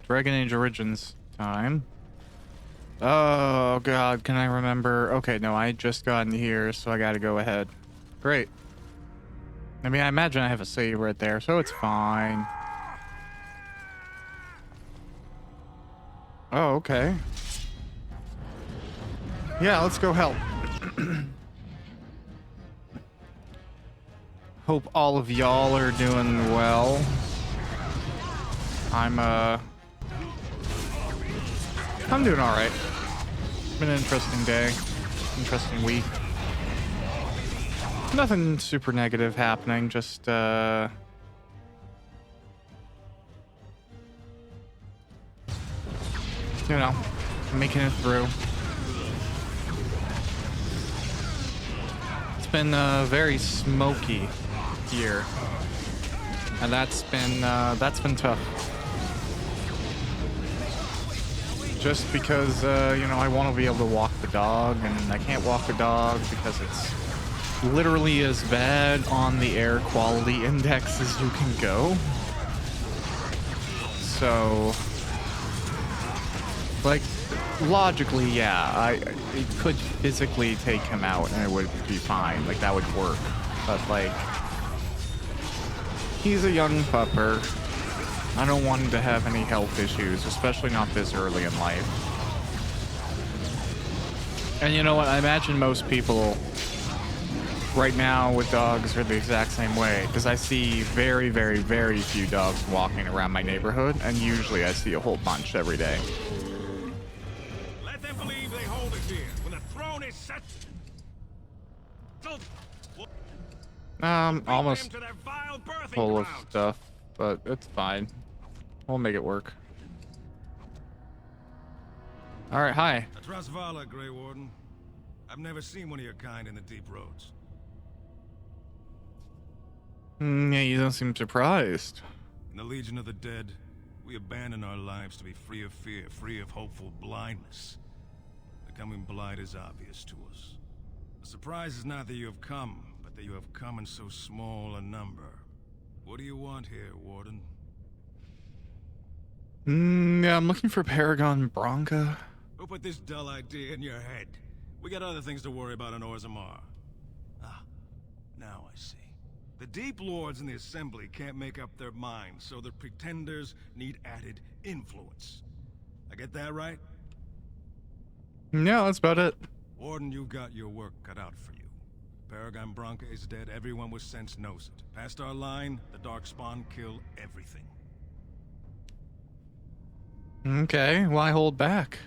Dragon Age Origins time. Oh god, can I remember? Okay, no, I just gotten here, so I gotta go ahead. Great. I mean, I imagine I have a save right there, so it's fine. Oh, okay. Yeah, let's go help. Hope all of y'all are doing well. I'm doing all right. Been an interesting day, interesting week. Nothing super negative happening, just you know, making it through. It's been very smoky here, and that's been tough. Just because you know, I want to be able to walk the dog, and I can't walk the dog because it's literally as bad on the air quality index as you can go. So, like, logically, yeah, it could physically take him out and it would be fine. Like, that would work. But, like, he's a young pupper. I don't want him to have any health issues, especially not this early in life. And you know what? I imagine most people right now with dogs are the exact same way, because I see very, very, very few dogs walking around my neighborhood, and usually I see a whole bunch every day. Let them believe they hold it here when the throne is set. Almost full of stuff, but it's fine. We'll make it work. All right, hi. Atrasvala, Grey Warden. I've never seen one of your kind in the deep roads. Yeah, you don't seem surprised. In the Legion of the Dead, we abandon our lives to be free of fear, free of hopeful blindness. Becoming blind is obvious to us. The surprise is not that you have come, but that you have come in so small a number. What do you want here, Warden? Yeah, I'm looking for Paragon Bronca. Who put this dull idea in your head? We got other things to worry about in Orzammar. Ah, now I see. The Deep Lords in the Assembly can't make up their minds, so the Pretenders need added influence. I get that right? Yeah, that's about it. Warden, you've got your work cut out for you. Paragon Bronca is dead, everyone with sense knows it. Past our line, the Darkspawn kill everything. Okay, why hold back?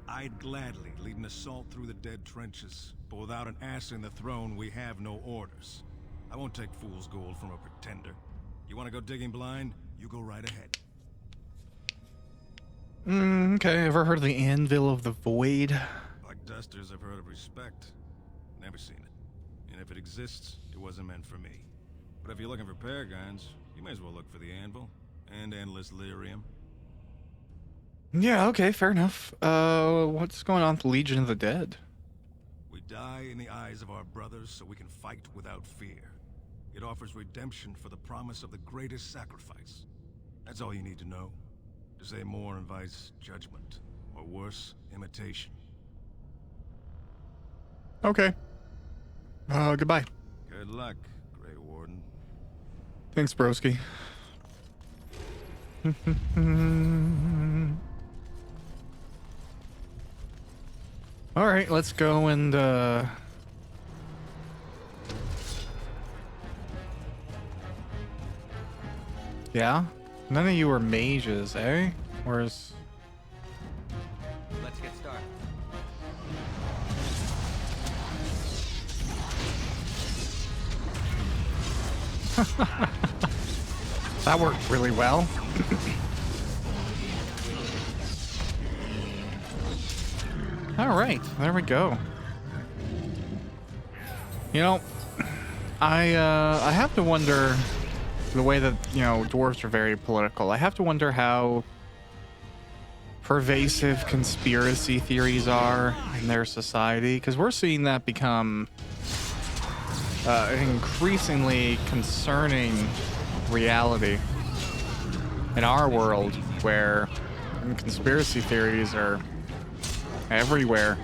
I'd gladly lead an assault through the dead trenches, but without an ass in the throne, we have no orders. I won't take fool's gold from a pretender. You want to go digging blind? You go right ahead. Okay, ever heard of the Anvil of the Void? Like dusters, I've heard of respect. Never seen it. And if it exists, it wasn't meant for me. But if you're looking for paragons, you may as well look for the Anvil. And Endless Lyrium. Yeah, okay, fair enough. What's going on with the Legion of the Dead? We die in the eyes of our brothers so we can fight without fear. It offers redemption for the promise of the greatest sacrifice. That's all you need to know. To say more invites judgment, or worse, imitation. Okay. Goodbye. Good luck, Grey Warden. Thanks, broski. All right, let's go and yeah? None of you are mages, eh? Where's... Let's get started. That worked really well. All right, there we go. You know, I have to wonder, the way that, you know, dwarves are very political, I have to wonder how pervasive conspiracy theories are in their society, because we're seeing that become an increasingly concerning reality in our world, where and conspiracy theories are everywhere.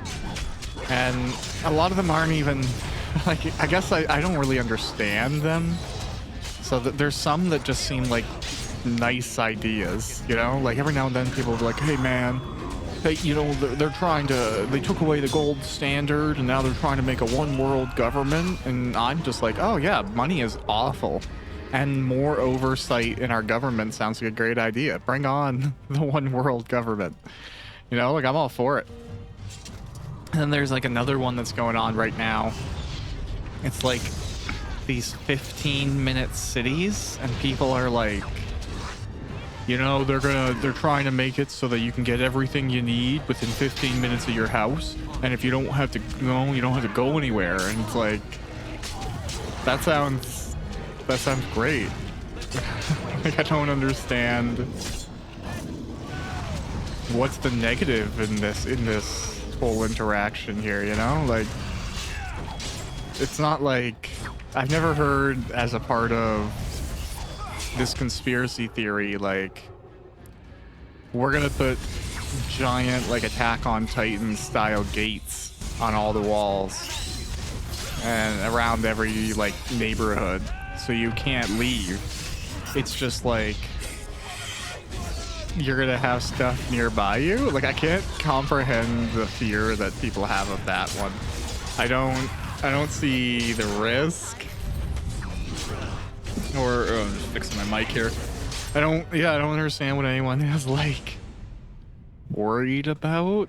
And a lot of them aren't even, like, I guess I don't really understand them. So there's some that just seem like nice ideas, you know? Like every now and then people will be like, hey man, hey, you know, they're trying to, they took away the gold standard and now they're trying to make a one world government. And I'm just like, oh yeah, money is awful. And more oversight in our government sounds like a great idea. Bring on the one world government. You know, like I'm all for it. And then there's like another one that's going on right now. It's like these 15-minute cities, and people are like, you know, they're trying to make it so that you can get everything you need within 15 minutes of your house, and if you don't have to go, you don't have to go anywhere. And it's like, that sounds great. Like I don't understand what's the negative in this whole interaction here, you know? Like, it's not like I've never heard as a part of this conspiracy theory, like, we're gonna put giant, like, Attack on Titan style gates on all the walls and around every, like, neighborhood so you can't leave. It's just like you're gonna have stuff nearby you. Like, I can't comprehend the fear that people have of that one. I don't see the risk. Or I'm just fixing my mic here. I don't understand what anyone is like worried about.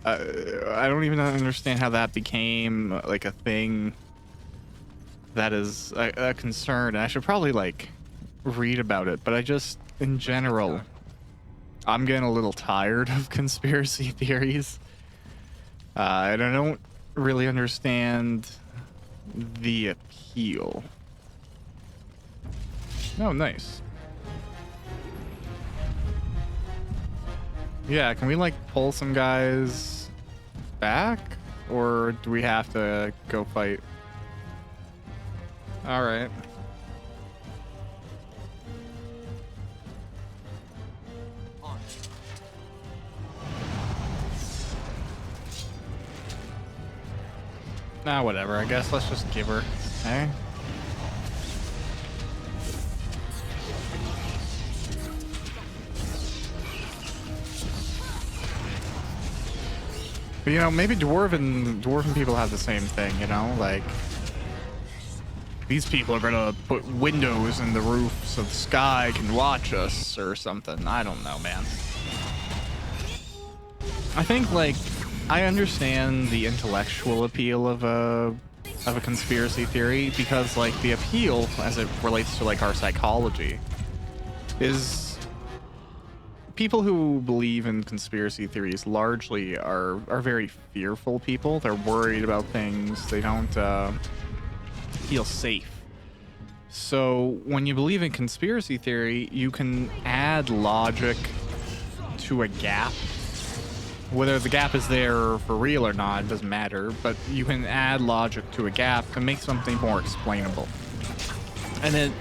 I don't even understand how that became like a thing that is a concern. I should probably like read about it, but I just, in general, I'm getting a little tired of conspiracy theories. And I don't really understand the appeal. Oh, nice. Yeah, can we like pull some guys back? Or do we have to go fight? Alright. Nah, whatever. I guess let's just give her. Eh? But, you know, maybe dwarven people have the same thing, you know? Like, these people are gonna put windows in the roof so the sky can watch us or something. I don't know, man. I think, like, I understand the intellectual appeal of a conspiracy theory because, like, the appeal as it relates to, like, our psychology is people who believe in conspiracy theories largely are very fearful people. They're worried about things. They don't feel safe. So when you believe in conspiracy theory, you can add logic to a gap. Whether the gap is there for real or not, it doesn't matter, but you can add logic to a gap to make something more explainable. And it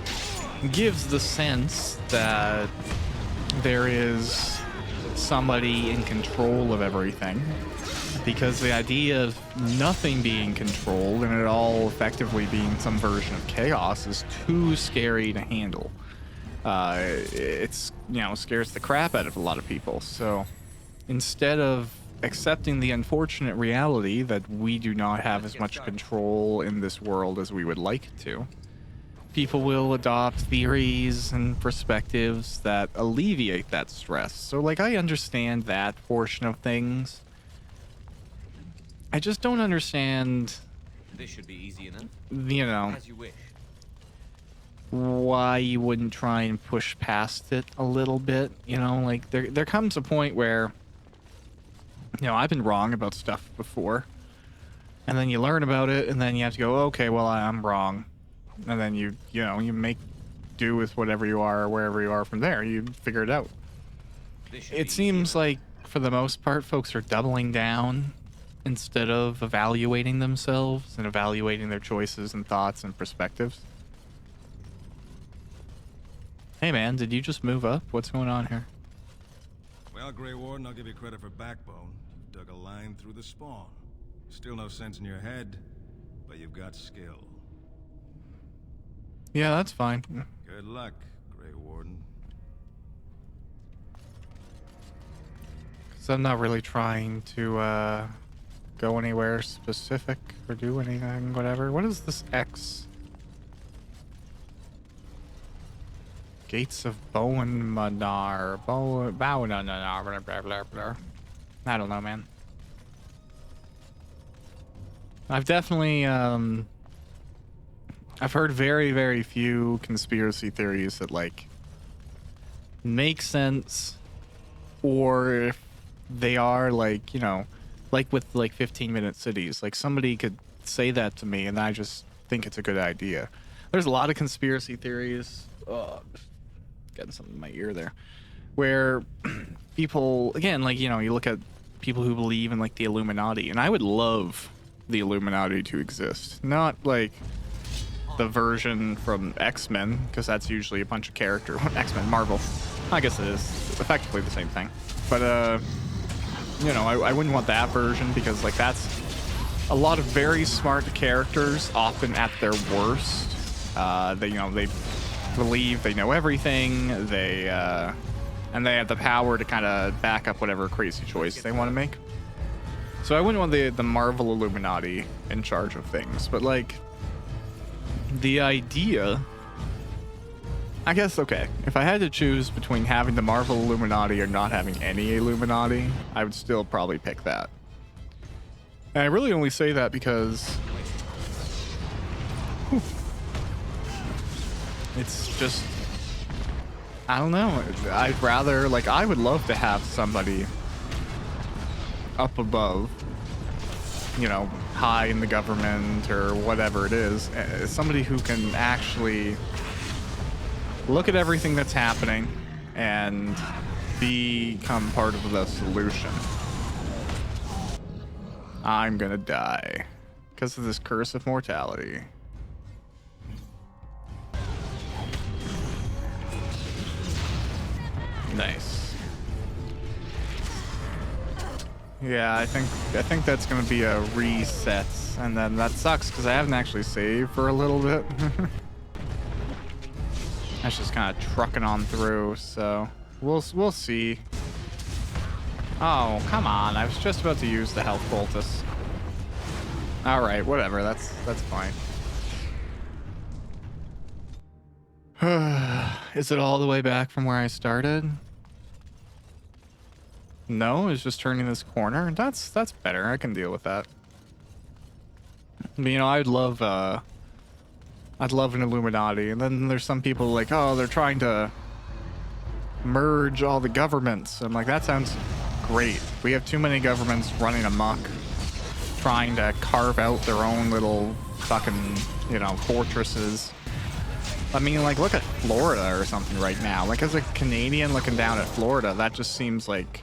gives the sense that there is somebody in control of everything, because the idea of nothing being controlled and it all effectively being some version of chaos is too scary to handle. It's, you know, scares the crap out of a lot of people. So instead of accepting the unfortunate reality that we do not have as much control in this world as we would like to, people will adopt theories and perspectives that alleviate that stress. So, like, I understand that portion of things. I just don't understand, this should be easy enough. You know, As you wish. why you wouldn't try and push past it a little bit. You know, like, there comes a point where, you know, I've been wrong about stuff before, and then you learn about it, and then you have to go, okay, well, I'm wrong. And then you make do with whatever you are or wherever you are from there. You figure it out. It seems like, for the most part, folks are doubling down instead of evaluating themselves and evaluating their choices and thoughts and perspectives. Hey, man, did you just move up? What's going on here? Well, Grey Warden, I'll give you credit for backbone. You've dug a line through the spawn. Still no sense in your head, but you've got skill. Yeah, that's fine. Good luck, Grey Warden. So I'm not really trying to go anywhere specific or do anything, whatever. What is this X? Gates of Bowenmanar. Bowenmanar. Blah, blah, blah, blah. I don't know, man. I've definitely, I've heard very, very few conspiracy theories that, like, make sense, or if they are, like, you know, like with, like, 15-minute cities. Like, somebody could say that to me, and I just think it's a good idea. There's a lot of conspiracy theories. Oh, getting something in my ear there. Where people, again, like, you know, you look at people who believe in, like, the Illuminati, and I would love the Illuminati to exist. Not, like, the version from X-Men, because that's usually a bunch of characters. X-Men, Marvel. I guess it is effectively the same thing. But, you know, I wouldn't want that version, because, like, that's a lot of very smart characters, often at their worst. They, you know, they believe they know everything. And they have the power to kind of back up whatever crazy choice they want to make. So I wouldn't want the Marvel Illuminati in charge of things, but, like, the idea, I guess, okay, if I had to choose between having the Marvel Illuminati or not having any Illuminati, I would still probably pick that. And I really only say that because it's just, I don't know, I'd rather, like, I would love to have somebody up above, you know, high in the government or whatever it is, somebody who can actually look at everything that's happening and become part of the solution. I'm gonna die because of this curse of mortality. Nice. Yeah, I think that's gonna be a reset, and then that sucks because I haven't actually saved for a little bit. That's just kind of trucking on through, so we'll see. Oh, come on! I was just about to use the health poultice. All right, whatever. That's fine. Is it all the way back from where I started? No, it's just turning this corner. That's better. I can deal with that. But, you know, I'd love an Illuminati, and then there's some people like, oh, they're trying to merge all the governments. I'm like, that sounds great. We have too many governments running amok, trying to carve out their own little fucking, you know, fortresses. I mean, like, look at Florida or something right now. Like, as a Canadian looking down at Florida, that just seems like,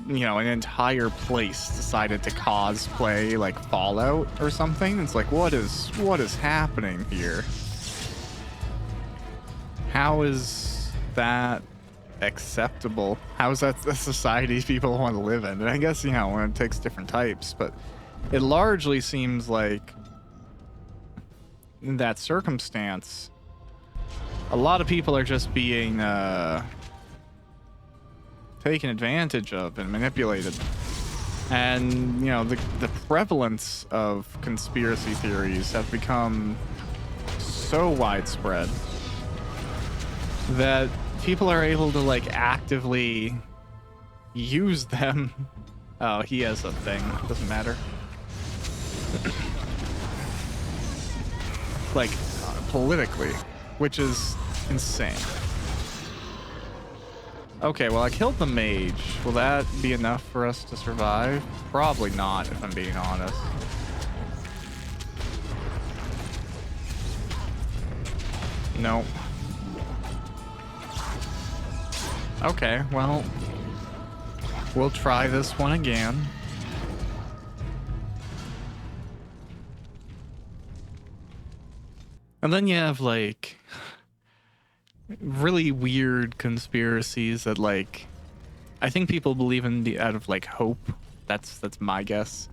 you know, an entire place decided to cosplay like Fallout or something. It's like, what is happening here? How is that acceptable? How is that a society people want to live in? And I guess, you know, when it takes different types, but it largely seems like in that circumstance, a lot of people are just being taken advantage of and manipulated. And, you know, the prevalence of conspiracy theories have become so widespread that people are able to, like, actively use them. Oh, he has a thing. Doesn't matter. Like, politically, which is insane. Okay, well, I killed the mage. Will that be enough for us to survive? Probably not, if I'm being honest. Nope. Okay, well, we'll try this one again. And then you have, like, really weird conspiracies that, like, I think people believe in the out of like hope. That's my guess.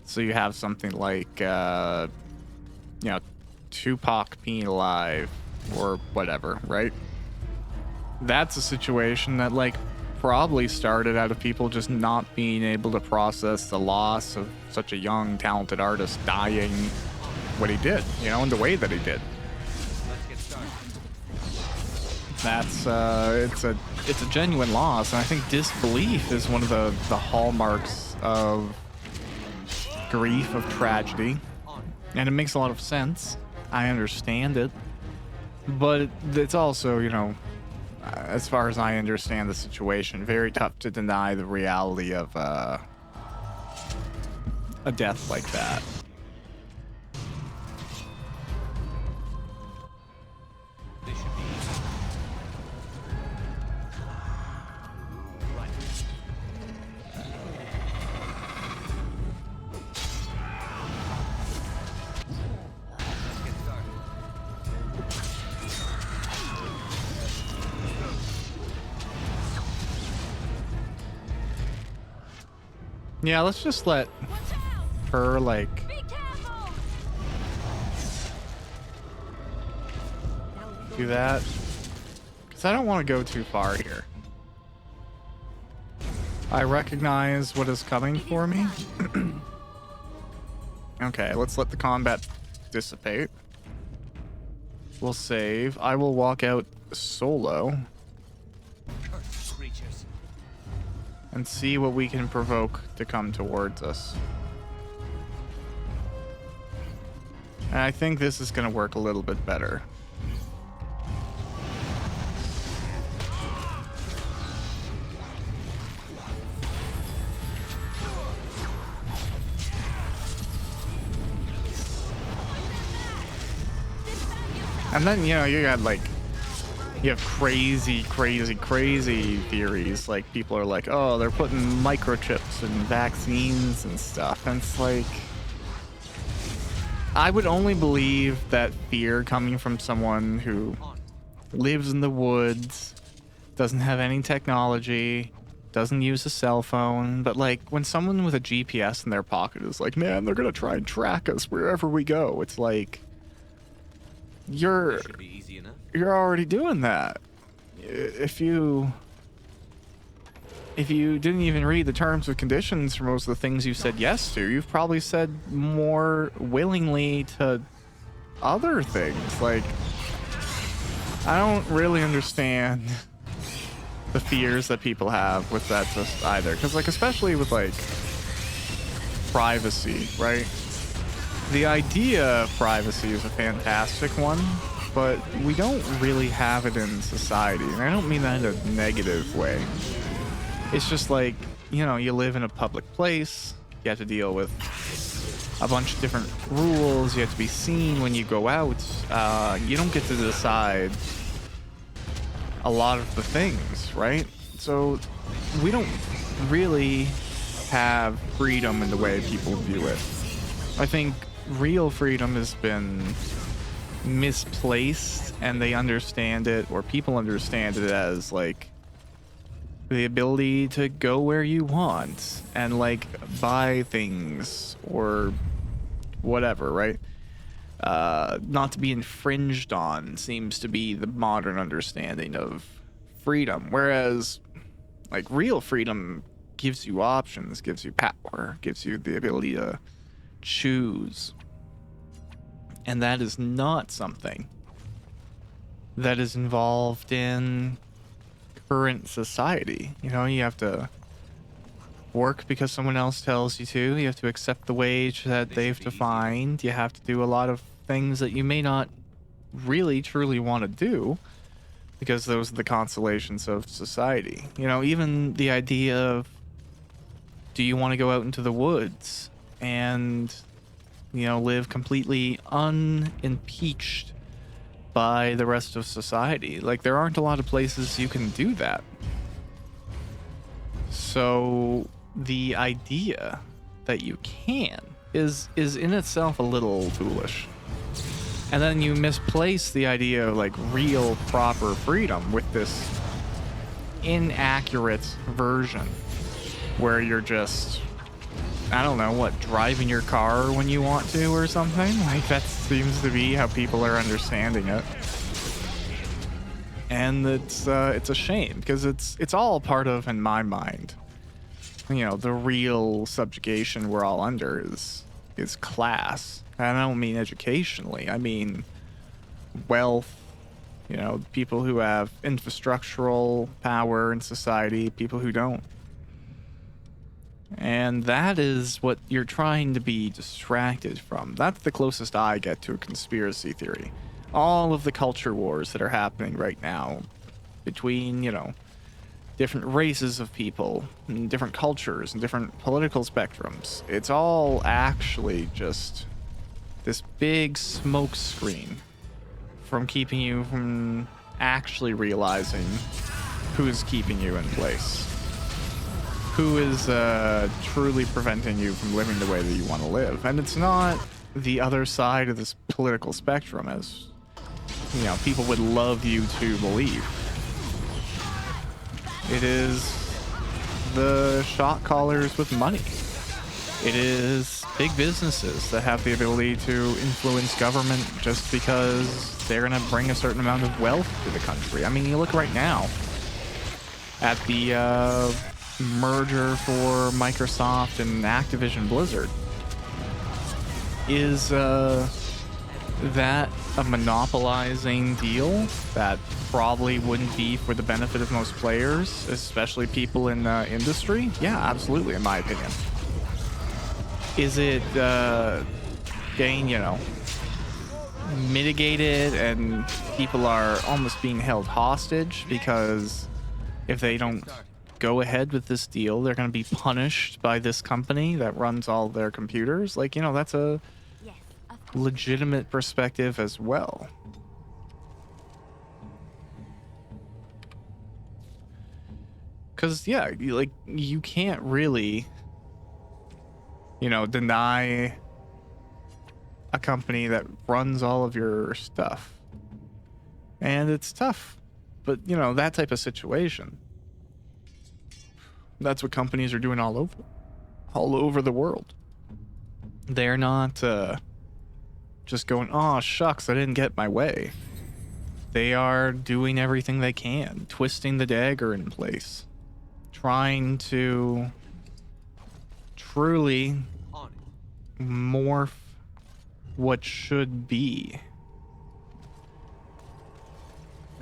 So you have something like you know, Tupac being alive or whatever, right? That's a situation that like probably started out of people just not being able to process the loss of such a young, talented artist dying what he did, you know, in the way that he did. Let's get started. That's it's a genuine loss, and I think disbelief is one of the hallmarks of grief, of tragedy, and it makes a lot of sense. I understand it, but it's also, you know, as far as I understand the situation, very tough to deny the reality of a death like that. This should be easy. Right. Let's get started. Yeah, let's just let her like do that, because I don't want to go too far here. I recognize what is coming for me. Okay, let's let the combat dissipate. We'll save. I will walk out solo Cursed creatures. and see what we can provoke to come towards us. And I think this is going to work a little bit better. And then, you know, you got like, you have crazy theories. Like, people are like, oh, they're putting microchips and vaccines and stuff. And it's like, I would only believe that fear coming from someone who lives in the woods, doesn't have any technology, doesn't use a cell phone. But like, when someone with a GPS in their pocket is like, man, they're gonna try and track us wherever we go, it's like, This should be easy enough. you're already doing that. If you didn't even read the terms and conditions for most of the things you said yes to, you've probably said more willingly to other things. Like, I don't really understand the fears that people have with that just either. Because, like, especially with, like, privacy, right? The idea of privacy is a fantastic one, but we don't really have it in society. And I don't mean that in a negative way. It's just like, you know, you live in a public place, you have to deal with a bunch of different rules, you have to be seen when you go out. You don't get to decide a lot of the things, right? So we don't really have freedom in the way people view it. I think real freedom has been misplaced, and they understand it, or people understand it as like the ability to go where you want and like buy things or whatever, right? Not to be infringed on seems to be the modern understanding of freedom, whereas like real freedom gives you options, gives you power, gives you the ability to choose. And that is not something that is involved in current society. You know, you have to work because someone else tells you to. You have to accept the wage that they've defined. You have to do a lot of things that you may not really truly want to do because those are the consolations of society. You know, even the idea of, do you want to go out into the woods and, you know, live completely unimpeached by the rest of society? Like, there aren't a lot of places you can do that. So the idea that you can is in itself a little foolish. And then you misplace the idea of like real proper freedom with this inaccurate version where you're just, I don't know, what, driving your car when you want to or something? Like, that seems to be how people are understanding it. And it's a shame, because it's all part of, in my mind, you know, the real subjugation we're all under is class. And I don't mean educationally, I mean wealth, you know, people who have infrastructural power in society, people who don't. And that is what you're trying to be distracted from. That's the closest I get to a conspiracy theory. All of the culture wars that are happening right now between, you know, different races of people and different cultures and different political spectrums. It's all actually just this big smoke screen from keeping you from actually realizing who's keeping you in place. Who is truly preventing you from living the way that you want to live. And it's not the other side of this political spectrum, as, you know, people would love you to believe. It is the shot callers with money. It is big businesses that have the ability to influence government just because they're going to bring a certain amount of wealth to the country. I mean, you look right now at the merger for Microsoft and Activision Blizzard. Is that a monopolizing deal that probably wouldn't be for the benefit of most players, especially people in the industry? Yeah, absolutely, in my opinion. Is it getting, you know, mitigated and people are almost being held hostage because if they don't go ahead with this deal, they're going to be punished by this company that runs all their computers? Like, you know, that's a legitimate perspective as well. Because, yeah, you can't really, you know, deny a company that runs all of your stuff. And it's tough. But, you know, that type of situation, that's what companies are doing all over the world. They're not just going, oh, shucks, I didn't get my way. They are doing everything they can, twisting the dagger in place, trying to truly morph what should be.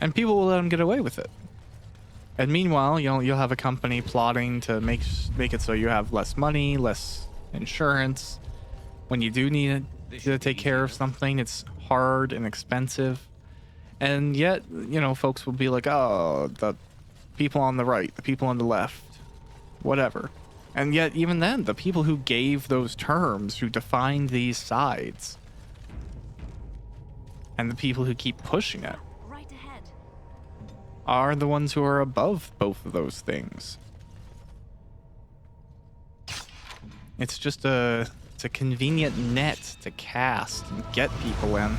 And people will let them get away with it. And meanwhile, you'll have a company plotting to make it so you have less money, less insurance. When you do need to take care of something, it's hard and expensive. And yet, you know, folks will be like, oh, the people on the right, the people on the left, whatever. And yet, even then, the people who gave those terms, who defined these sides, and the people who keep pushing it, are the ones who are above both of those things. It's just it's a convenient net to cast and get people in.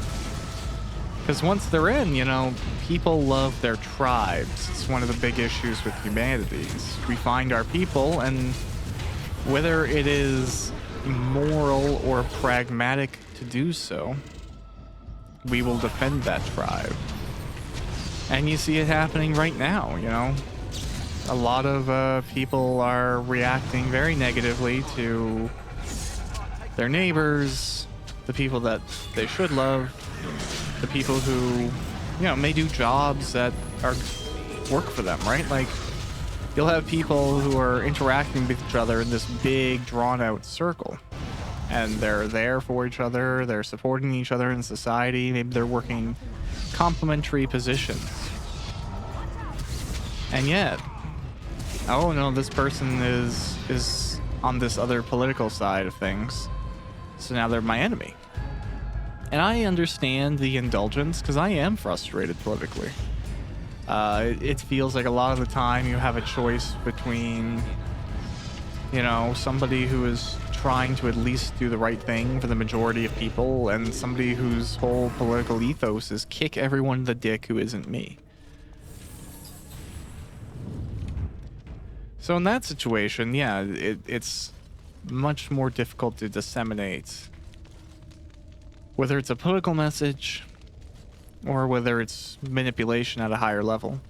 Because once they're in, you know, people love their tribes. It's one of the big issues with humanity. We find our people, and whether it is moral or pragmatic to do so, we will defend that tribe. And you see it happening right now, you know. A lot of people are reacting very negatively to their neighbors, the people that they should love, the people who, you know, may do jobs that work for them, right? Like, you'll have people who are interacting with each other in this big, drawn-out circle. And they're there for each other, they're supporting each other in society, maybe they're working complementary positions. And yet, oh no, this person is on this other political side of things, so now they're my enemy. And I understand the indulgence, because I am frustrated politically. It feels like a lot of the time you have a choice between, you know, somebody who is trying to at least do the right thing for the majority of people, and somebody whose whole political ethos is kick everyone in the dick who isn't me. So in that situation, yeah, it's much more difficult to disseminate, whether it's a political message or whether it's manipulation at a higher level.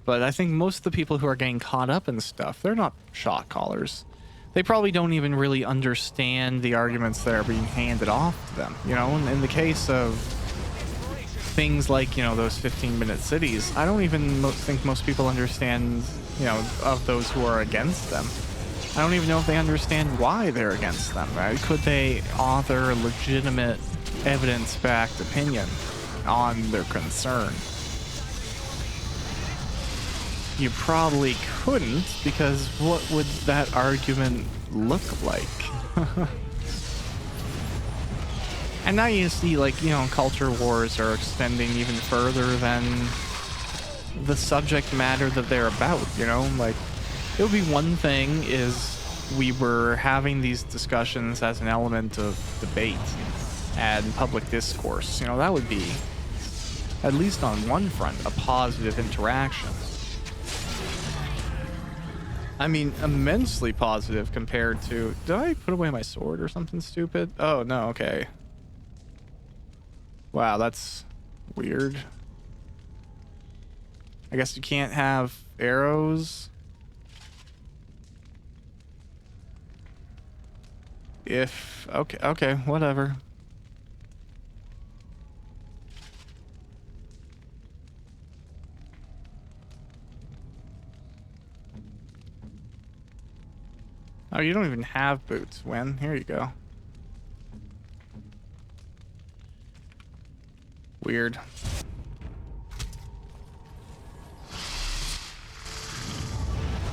But I think most of the people who are getting caught up in stuff, they're not shot callers. They probably don't even really understand the arguments that are being handed off to them. You know, in the case of things like, you know, those 15-minute cities, I don't even think most people understand, you know, of those who are against them. I don't even know if they understand why they're against them, right? Could they author a legitimate evidence-backed opinion on their concern? You probably couldn't, because what would that argument look like? And now you see, like, you know, culture wars are extending even further than the subject matter that they're about, you know? Like, it would be one thing is we were having these discussions as an element of debate and public discourse. You know, that would be, at least on one front, a positive interaction. I mean, immensely positive compared to... Did I put away my sword or something stupid? Oh, no, okay. Wow, that's weird. I guess you can't have arrows. If... Okay, whatever. Oh, you don't even have boots, Wen. Here you go. Weird.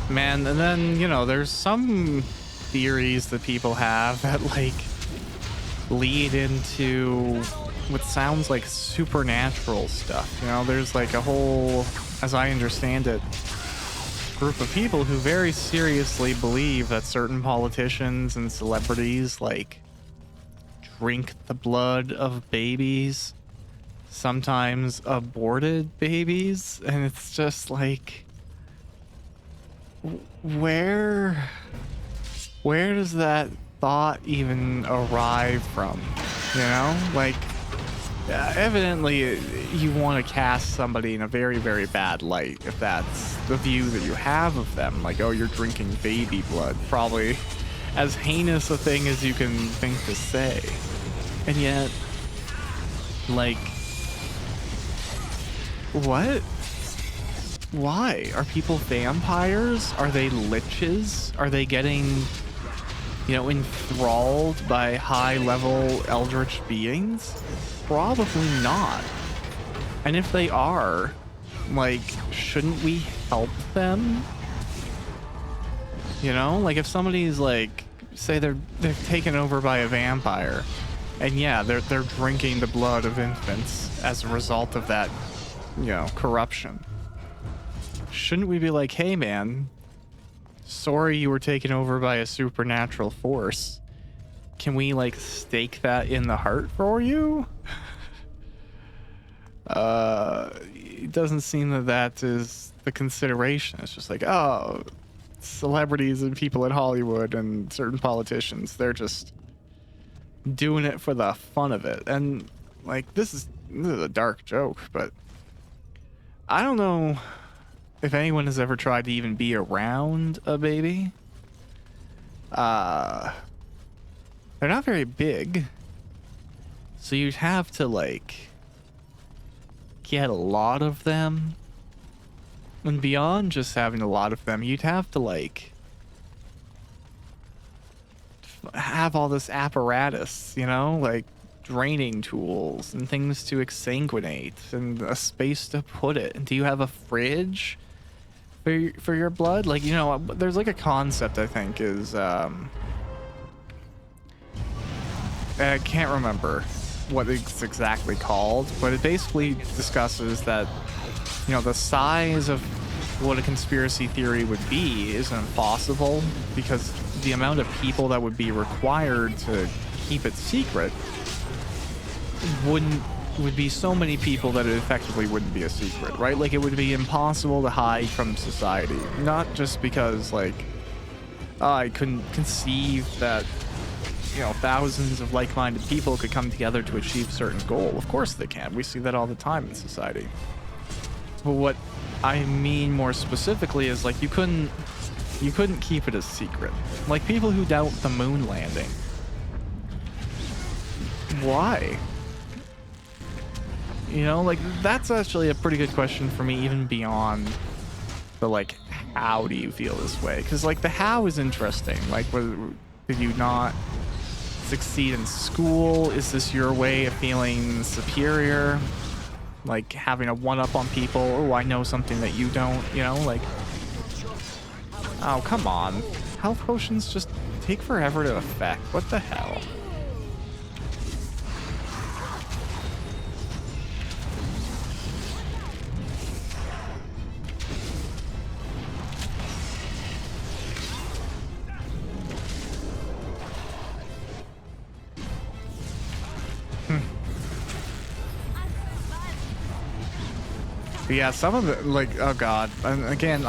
Man, and then, you know, there's some theories that people have that, like, lead into what sounds like supernatural stuff. You know, there's like a whole, as I understand it, group of people who very seriously believe that certain politicians and celebrities, like, drink the blood of babies, sometimes aborted babies, and it's just like, where does that thought even arrive from? You know, like, evidently you want to cast somebody in a very, very bad light if that's the view that you have of them. Like, oh, you're drinking baby blood. Probably as heinous a thing as you can think to say. And yet, like, what? Why? Are people vampires? Are they liches? Are they getting, you know, enthralled by high-level eldritch beings? Probably not. And if they are, like, shouldn't we help them? You know, like, if somebody's like, say they're taken over by a vampire, and yeah, they're drinking the blood of infants as a result of that, you know, corruption. Shouldn't we be like, hey man, sorry you were taken over by a supernatural force. Can we, like, stake that in the heart for you? It doesn't seem that that is the consideration. It's just like, oh, celebrities and people in Hollywood and certain politicians, they're just doing it for the fun of it. And, like, this is a dark joke, but I don't know if anyone has ever tried to even be around a baby. They're not very big, so you'd have to, like, get a lot of them. And beyond just having a lot of them, you'd have to, like, have all this apparatus, you know, like draining tools and things to exsanguinate and a space to put it. And do you have a fridge for your blood? Like, you know, there's like a concept, I think, is I can't remember what it's exactly called, but it basically discusses that, you know, the size of what a conspiracy theory would be isn't impossible, because the amount of people that would be required to keep it secret wouldn't would be so many people that it effectively wouldn't be a secret, right? Like, it would be impossible to hide from society. Not just because, like, I couldn't conceive that, you know, thousands of like-minded people could come together to achieve a certain goal. Of course they can. We see that all the time in society. But what I mean more specifically is, like, you couldn't keep it a secret. Like, people who doubt the moon landing. Why? You know, like, that's actually a pretty good question for me, even beyond the, like, how do you feel this way? Because, like, the how is interesting. Like, did you not succeed in school? Is this your way of feeling superior? Like, having a one-up on people? Oh, I know something that you don't, you know? Like, oh, come on. Health potions just take forever to affect. What the hell? But yeah, some of the, like, oh god, and again,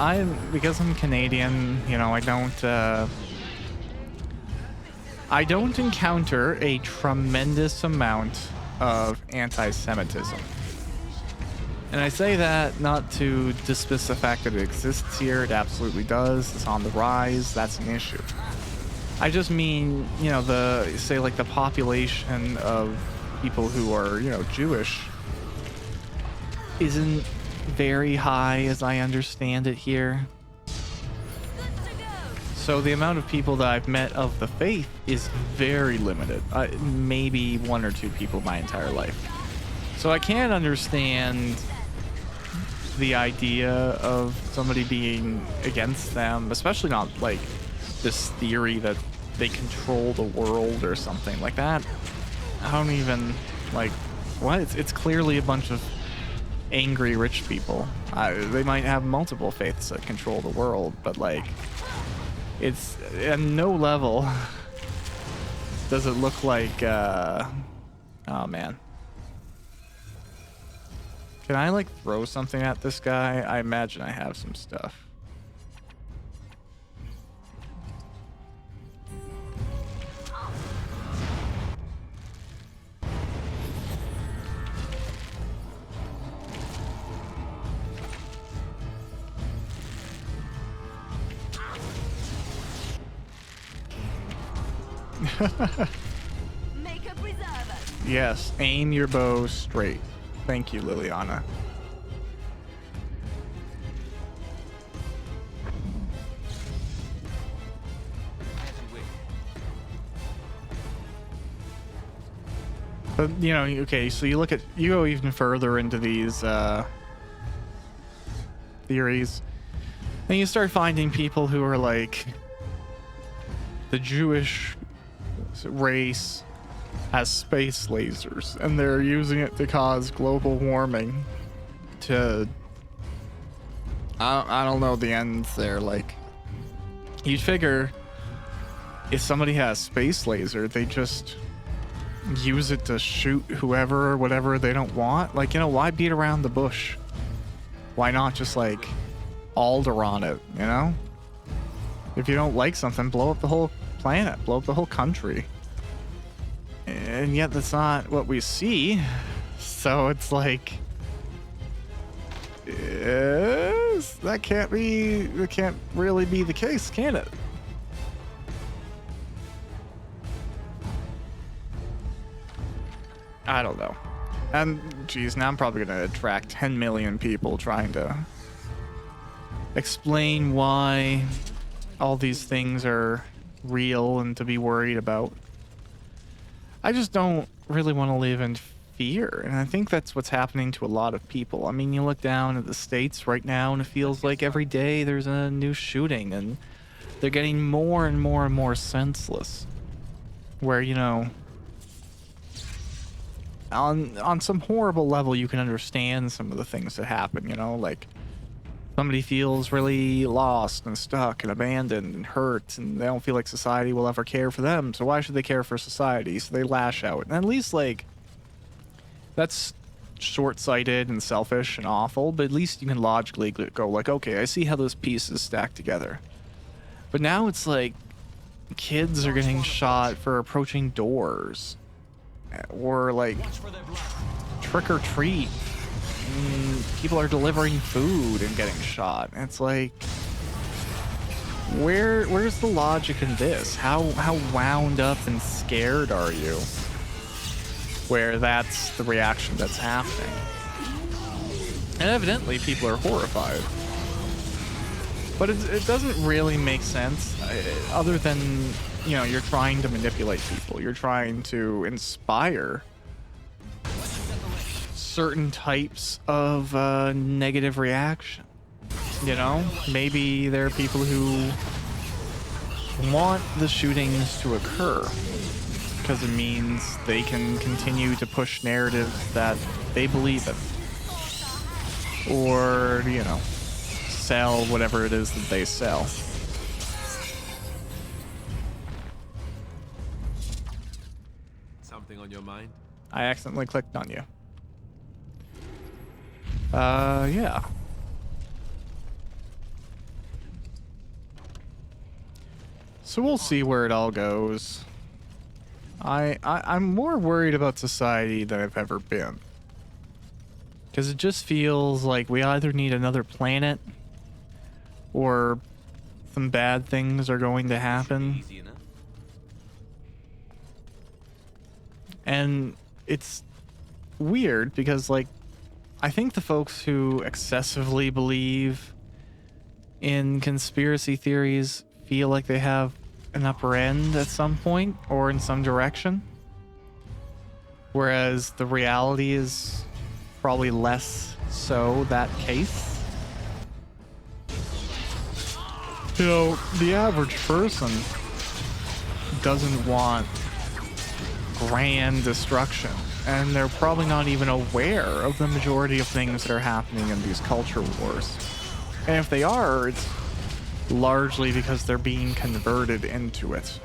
because I'm Canadian, you know, I don't encounter a tremendous amount of anti-Semitism. And I say that not to dismiss the fact that it exists here. It absolutely does. It's on the rise. That's an issue. I just mean, you know, say like the population of people who are, you know, Jewish isn't very high, as I understand it here. So the amount of people that I've met of the faith is very limited. Maybe one or two people my entire life. So I can't understand the idea of somebody being against them, especially not like this theory that they control the world or something like that. I don't even, like, what? It's clearly a bunch of angry rich people. They might have multiple faiths that control the world, but, like, it's at no level does it look like, oh man. Can I, like, throw something at this guy? I imagine I have some stuff. Make a preserver. Yes, aim your bow straight. Thank you, Liliana. But, you know, okay, so you go even further into these theories, and you start finding people who are like, the Jewish race has space lasers, and they're using it to cause global warming. I don't know the ends there. Like, you'd figure if somebody has space laser, they just use it to shoot whoever or whatever they don't want. Like, you know, why beat around the bush? Why not just, like, Alderon it, you know? If you don't like something, blow up the whole planet, blow up the whole country. And yet that's not what we see. So it's like, that can't really be the case, can it? I don't know. And geez, now I'm probably gonna attract 10 million people trying to explain why all these things are real and to be worried about. I just don't really want to live in fear, and I think that's what's happening to a lot of people. I mean, you look down at the States right now, and it feels like every day there's a new shooting, and they're getting more and more and more senseless. Where, you know, on some horrible level, you can understand some of the things that happen, you know, like somebody feels really lost and stuck and abandoned and hurt, and they don't feel like society will ever care for them. So why should they care for society? So they lash out. And at least, like, That's short-sighted and selfish and awful, but at least you can logically go like, okay, I see how those pieces stack together. But now it's like kids are getting shot for approaching doors, or like trick or treat. People are delivering food and getting shot. And it's like, where's the logic in this? How wound up and scared are you? Where that's the reaction that's happening. And evidently people are horrified. But it doesn't really make sense, other than, you know, you're trying to manipulate people. You're trying to inspire certain types of negative reaction. You know, maybe there are people who want the shootings to occur because it means they can continue to push narratives that they believe in, or, you know, sell whatever it is that they sell. Something on your mind? I accidentally clicked on you. Yeah. So we'll see where it all goes. I'm more worried about society than I've ever been. Because it just feels like we either need another planet, or some bad things are going to happen. Easy enough. And it's weird because, like, I think the folks who excessively believe in conspiracy theories feel like they have an upper end at some point or in some direction. Whereas the reality is probably less so that case. You know, the average person doesn't want grand destruction, and they're probably not even aware of the majority of things that are happening in these culture wars. And if they are, it's largely because they're being converted into it.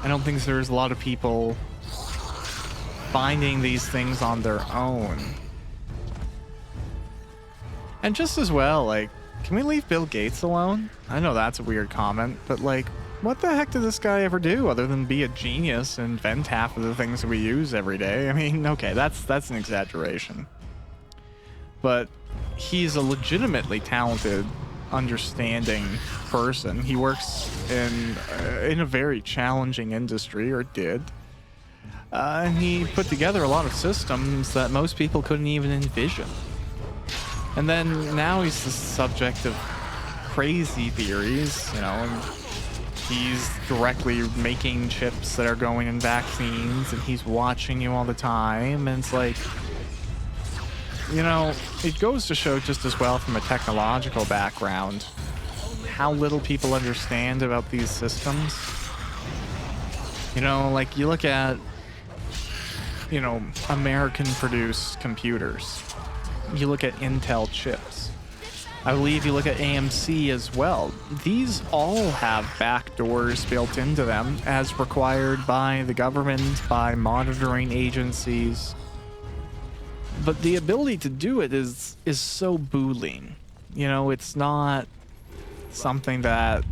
I don't think there's a lot of people finding these things on their own. And just as well, like, can we leave Bill Gates alone? I know that's a weird comment, but like, what the heck did this guy ever do other than be a genius and invent half of the things that we use every day? I mean, okay, that's an exaggeration. But he's a legitimately talented, understanding person. He works in a very challenging industry, or did. And he put together a lot of systems that most people couldn't even envision. And then now he's the subject of crazy theories, you know, and he's directly making chips that are going in vaccines, and he's watching you all the time, and it's like, you know, it goes to show just as well from a technological background how little people understand about these systems. You know, like, you look at, you know, American-produced computers. You look at Intel chips. I believe you look at AMC as well. These all have backdoors built into them as required by the government, by monitoring agencies. But the ability to do it is so boolean. You know, it's not something that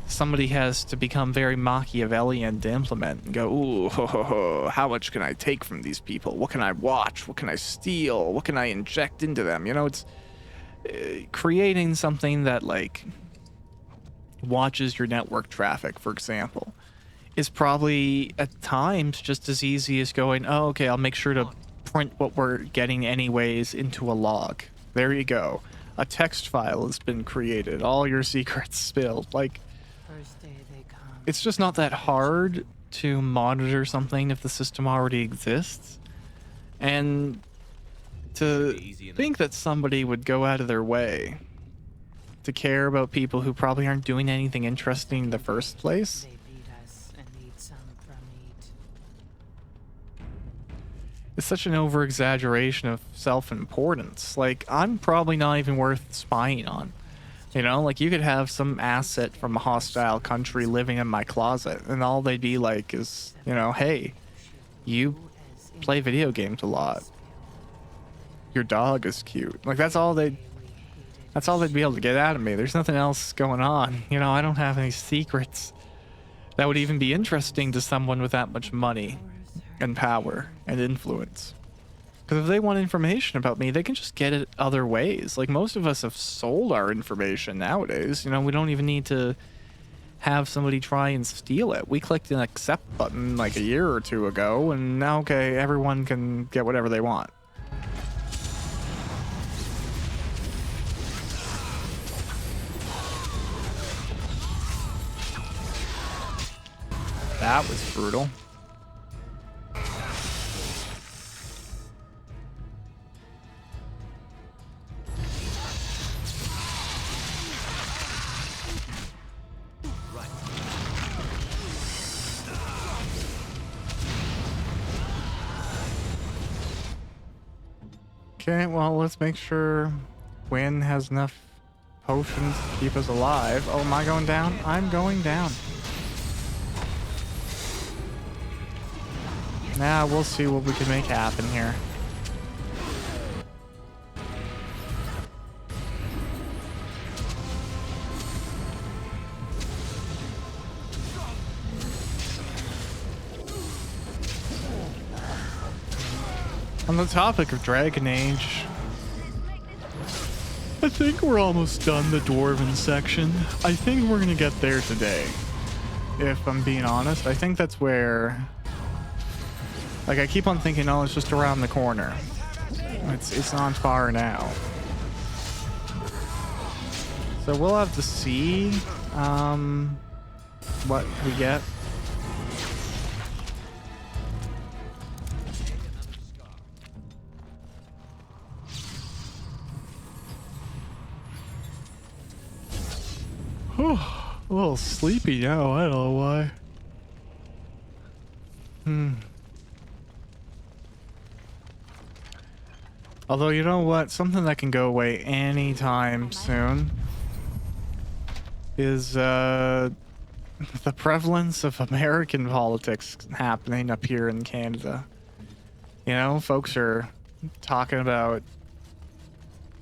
somebody has to become very Machiavellian to implement and go, ooh, ho, ho, ho, how much can I take from these people? What can I watch? What can I steal? What can I inject into them? You know, it's creating something that, like, watches your network traffic, for example, is probably at times just as easy as going, oh, okay, I'll make sure to print what we're getting anyways into a log. There you go. A text file has been created. All your secrets spilled. Like, it's just not that hard to monitor something if the system already exists. And to think that somebody would go out of their way to care about people who probably aren't doing anything interesting in the first place. It's such an over-exaggeration of self-importance. Like, I'm probably not even worth spying on. You know, like, you could have some asset from a hostile country living in my closet, and all they'd be like is, you know, hey, you play video games a lot. Your dog is cute. Like that's all they'd be able to get out of me. There's nothing else going on. You know, I don't have any secrets that would even be interesting to someone with that much money and power and influence. Because if they want information about me, they can just get it other ways. Like most of us have sold our information nowadays. You know, we don't even need to have somebody try and steal it. We clicked an accept button like a year or two ago, and now, okay, everyone can get whatever they want. That was brutal. Okay, well, let's make sure Wynn has enough potions to keep us alive. Oh, am I going down? I'm going down. Nah, we'll see what we can make happen here. On the topic of Dragon Age, I think we're almost done the Dwarven section. I think we're gonna get there today. If I'm being honest, I think that's where... Like, I keep on thinking, oh, it's just around the corner. It's not far now. So we'll have to see what we get. A little sleepy now, I don't know why. Although, you know what? Something that can go away anytime soon is the prevalence of American politics happening up here in Canada. You know, folks are talking about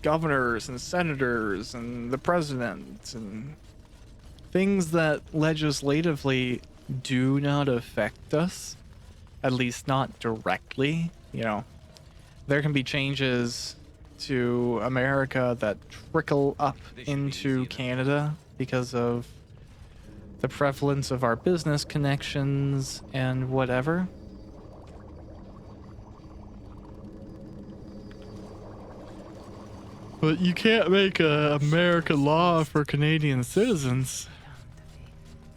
governors and senators and the president and things that legislatively do not affect us, at least not directly. You know, there can be changes to America that trickle up into Canada because of the prevalence of our business connections and whatever. But you can't make a American law for Canadian citizens.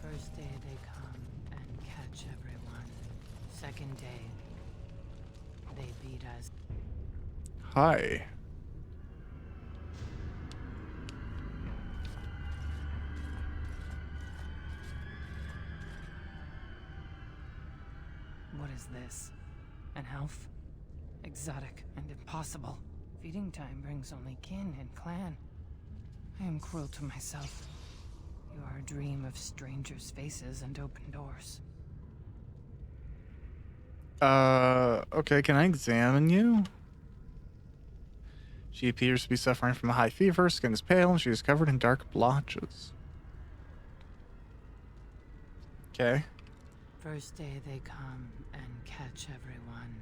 First day they come and catch everyone. Second day, they beat us. Hi. What is this? An elf? Exotic and impossible. Feeding time brings only kin and clan. I am cruel to myself. You are a dream of strangers' faces and open doors. Okay, can I examine you? She appears to be suffering from a high fever, skin is pale, and she is covered in dark blotches. Okay. First day they come and catch everyone.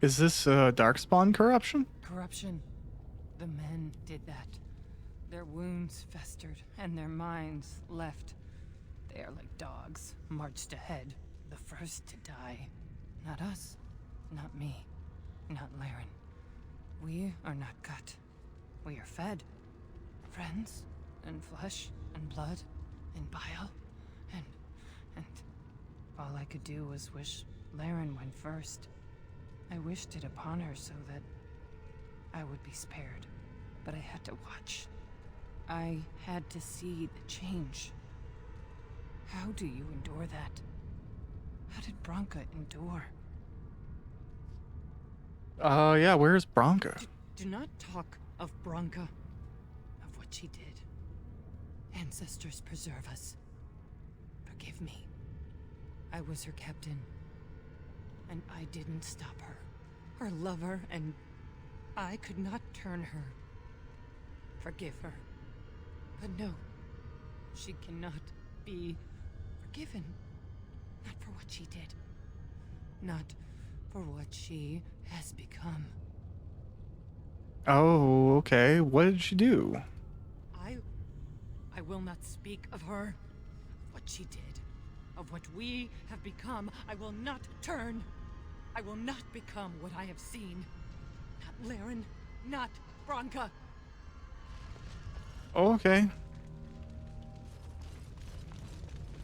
Is this darkspawn corruption? Corruption. The men did that. Their wounds festered, and their minds left. They are like dogs, marched ahead, the first to die. Not us, not me, not Laren. We are not cut. We are fed. Friends, and flesh, and blood, and bile, and all I could do was wish Laren went first. I wished it upon her so that I would be spared, but I had to watch. I had to see the change. How do you endure that? How did Branka endure? Yeah, where's Branka? Do not talk of Branka, of what she did. Ancestors preserve us. Forgive me. I was her captain. and I didn't stop her. Her lover, and I could not turn her. Forgive her. But no, she cannot be forgiven. Not for what she did. Not for what she has become. Oh, okay. What did she do? I will not speak of her, of what she did, of what we have become. I will not turn. I will not become what I have seen. Not Laren, not Branka. Okay.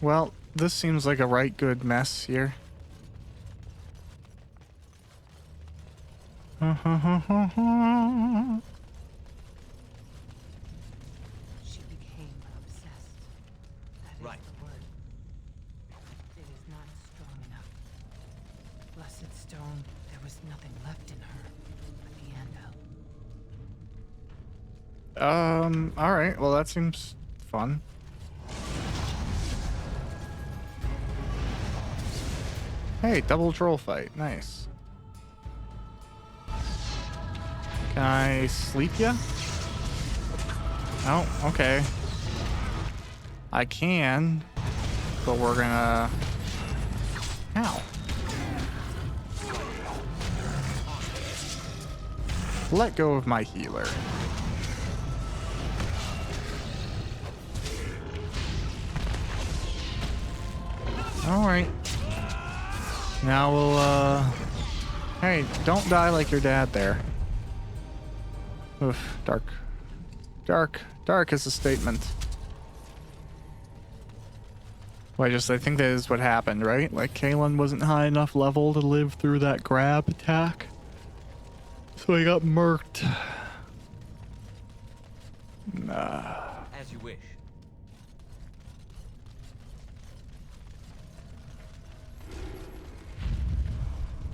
Well, this seems like a right good mess here. She became obsessed. That is Right. the word. It is not strong enough. Blessed stone, there was nothing left in her but the anvil. Alright, well that seems fun. Hey, double troll fight, nice. Can I sleep ya? Oh, okay. I can, but we're gonna... Ow. Let go of my healer. Alright. Now we'll, Hey, don't die like your dad there. Oof, dark. Dark. Dark is a statement. Well, I think that is what happened, right? Like, Kalen wasn't high enough level to live through that grab attack. So he got murked. Nah. As you wish.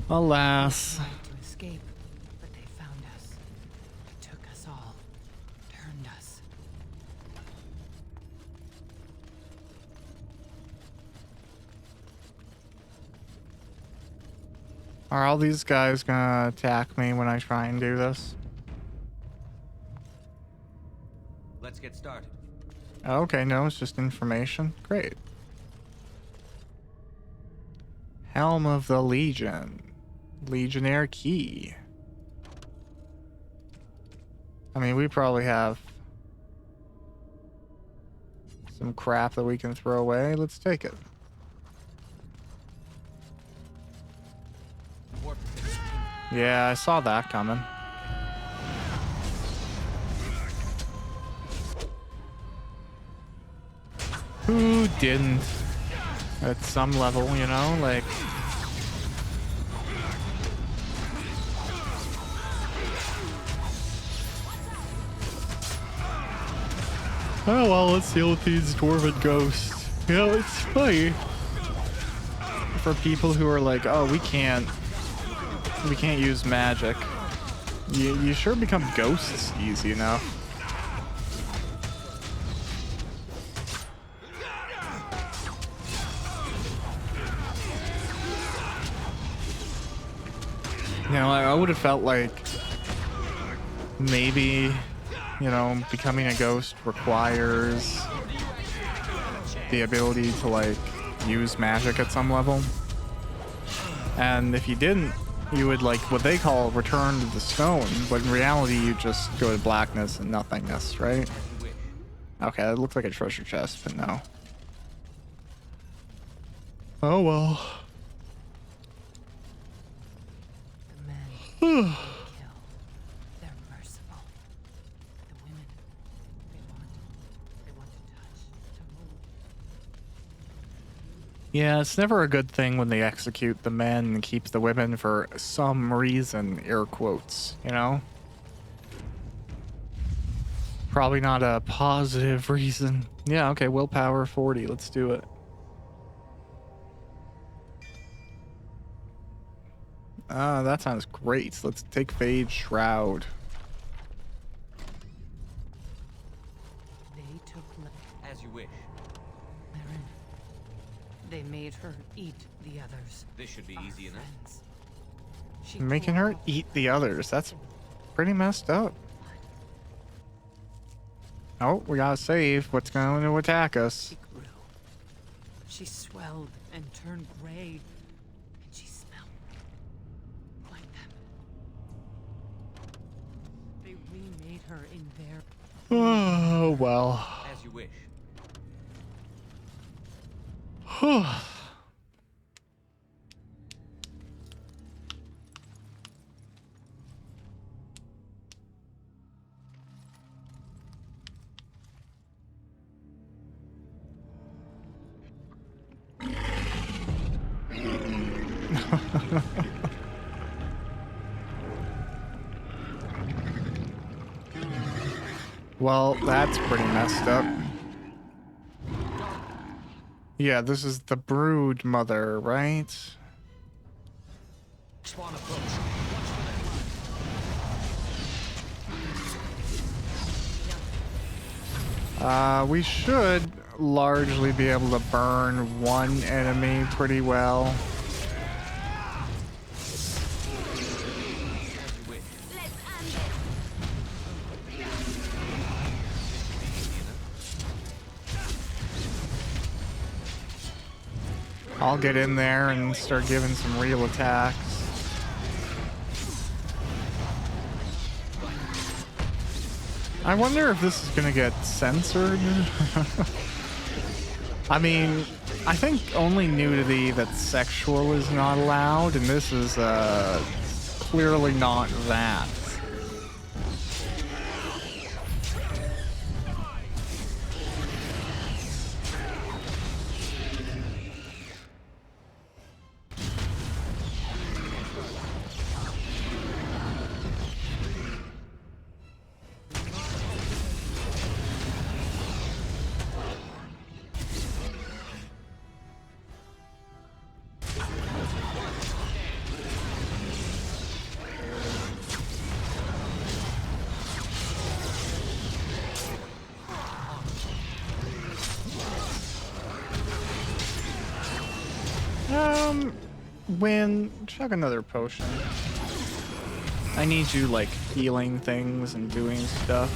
Alas. Tried to escape, but they found us. They took us all. Turned us. Are all these guys gonna attack me when I try and do this? Let's get started. Okay, no, it's just information. Great. Helm of the Legion. Legionnaire key. I mean, we probably have some crap that we can throw away. Let's take it. Warp to the kingdom. Yeah, I saw that coming. Who didn't? At some level, you know, like... Oh well, let's deal with these dwarven ghosts. You know, it's funny for people who are like, oh, we can't use magic. You sure become ghosts easy enough. You know, I would have felt like maybe, you know, becoming a ghost requires the ability to, like, use magic at some level. And if you didn't, you would, like, what they call return to the stone, but in reality you just go to blackness and nothingness, right? Okay, that looks like a treasure chest, but no. Oh well. The men they kill. They're merciful. The women, they want to touch, to move. Yeah, it's never a good thing when they execute the men and keep the women for some reason, air quotes, you know? Probably not a positive reason. Yeah, okay, willpower 40, let's do it. Ah, that sounds great. Let's take Fade Shroud. They took As you wish. Laren. They made her eat the others. This should be Our easy enough. friends. She Making tore her off eat the others. That's pretty messed up. Oh, we gotta save. What's going to attack us? She grew. She swelled and turned gray. And she smelled like them. They remade her in their... Oh, well. As you wish. Well, that's pretty messed up. Yeah, this is the brood mother, right? Spawn approach. We should largely be able to burn one enemy pretty well. Let's end it. I'll get in there and start giving some real attacks. I wonder if this is gonna get censored. I mean, I think only nudity that's sexual is not allowed, and this is clearly not that. Chug another potion. I need you like healing things and doing stuff.